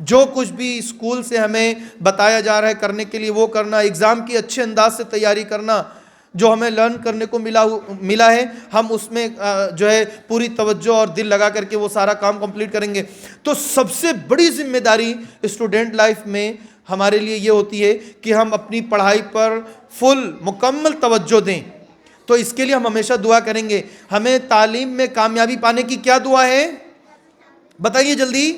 Speaker 1: جو کچھ بھی اسکول سے ہمیں بتایا جا رہا ہے کرنے کے لیے وہ کرنا، ایگزام کی اچھے انداز سے تیاری کرنا، جو ہمیں لرن کرنے کو ملا ہے ہم اس میں جو ہے پوری توجہ اور دل لگا کر کے وہ سارا کام کمپلیٹ کریں گے۔ تو سب سے بڑی ذمہ داری اسٹوڈنٹ لائف میں ہمارے لیے یہ ہوتی ہے کہ ہم اپنی پڑھائی پر مکمل توجہ دیں۔ تو اس کے لیے ہم ہمیشہ دعا کریں گے۔ ہمیں تعلیم میں کامیابی پانے کی کیا دعا ہے؟ بتائیے جلدی۔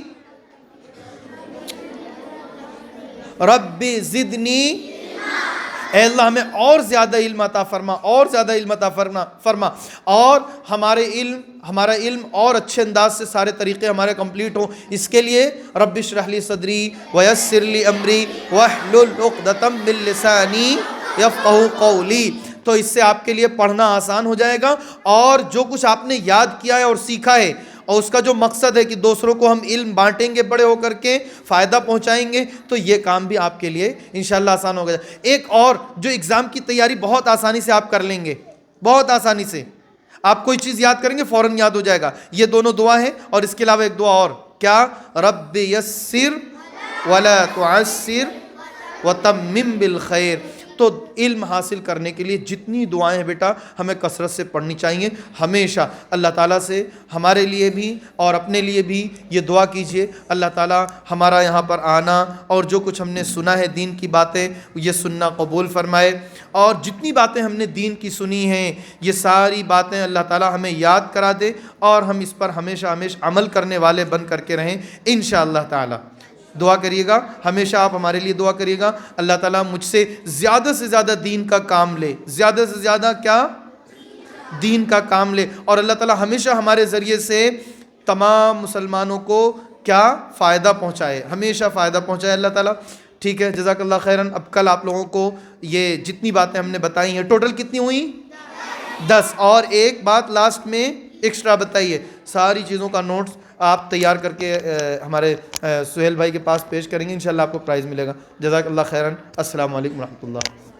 Speaker 1: رب زدنی، اے اللہ ہمیں اور زیادہ علم عطا فرما، اور زیادہ علم عطا فرما، اور ہمارا علم اور اچھے انداز سے سارے طریقے ہمارے کمپلیٹ ہوں۔ اس کے لیے رب اشرح لی صدری ویسر لی امری واحلل عقدۃ من لسانی یفقہوا قولی۔ تو اس سے آپ کے لیے پڑھنا آسان ہو جائے گا، اور جو کچھ آپ نے یاد کیا ہے اور سیکھا ہے، اور اس کا جو مقصد ہے کہ دوسروں کو ہم علم بانٹیں گے، بڑے ہو کر کے فائدہ پہنچائیں گے، تو یہ کام بھی آپ کے لیے انشاءاللہ آسان ہوگا۔ ایک اور، جو ایگزام کی تیاری بہت آسانی سے آپ کر لیں گے، بہت آسانی سے آپ کوئی چیز یاد کریں گے فوراً یاد ہو جائے گا۔ یہ دونوں دعا ہے، اور اس کے علاوہ ایک دعا اور، کیا؟ رب یسر ولا تعسر وتمم بالخیر۔ تو علم حاصل کرنے کے لیے جتنی دعائیں ہیں بیٹا ہمیں کثرت سے پڑھنی چاہیے ہمیشہ۔ اللہ تعالیٰ سے ہمارے لیے بھی اور اپنے لیے بھی یہ دعا کیجئے، اللہ تعالیٰ ہمارا یہاں پر آنا اور جو کچھ ہم نے سنا ہے دین کی باتیں، یہ سننا قبول فرمائے، اور جتنی باتیں ہم نے دین کی سنی ہیں یہ ساری باتیں اللہ تعالیٰ ہمیں یاد کرا دے، اور ہم اس پر ہمیشہ عمل کرنے والے بن کر کے رہیں انشاءاللہ تعالیٰ۔ دعا کریے گا، ہمیشہ آپ ہمارے لیے دعا کریے گا. اللہ تعالیٰ مجھ سے زیادہ دین کا کام لے، زیادہ سے زیادہ کیا؟ دین کا کام لے. اور اللہ تعالیٰ ہمیشہ ہمارے ذریعے سے تمام مسلمانوں کو کیا؟ فائدہ پہنچائے، ہمیشہ فائدہ پہنچائے اللہ تعالیٰ. ٹھیک ہے، جزاک اللہ خیراً. اب کل آپ لوگوں کو یہ جتنی باتیں ہم نے بتائی ہیں، ٹوٹل کتنی ہوئیں؟ 10. اور ایک بات لاسٹ میں ایکسٹرا بتائیے، ساری چیزوں کا نوٹس آپ تیار کر کے ہمارے سہیل بھائی کے پاس پیش کریں گے، انشاءاللہ آپ کو پرائز ملے گا. جزاک اللہ خیراً. السلام علیکم ورحمۃ اللہ.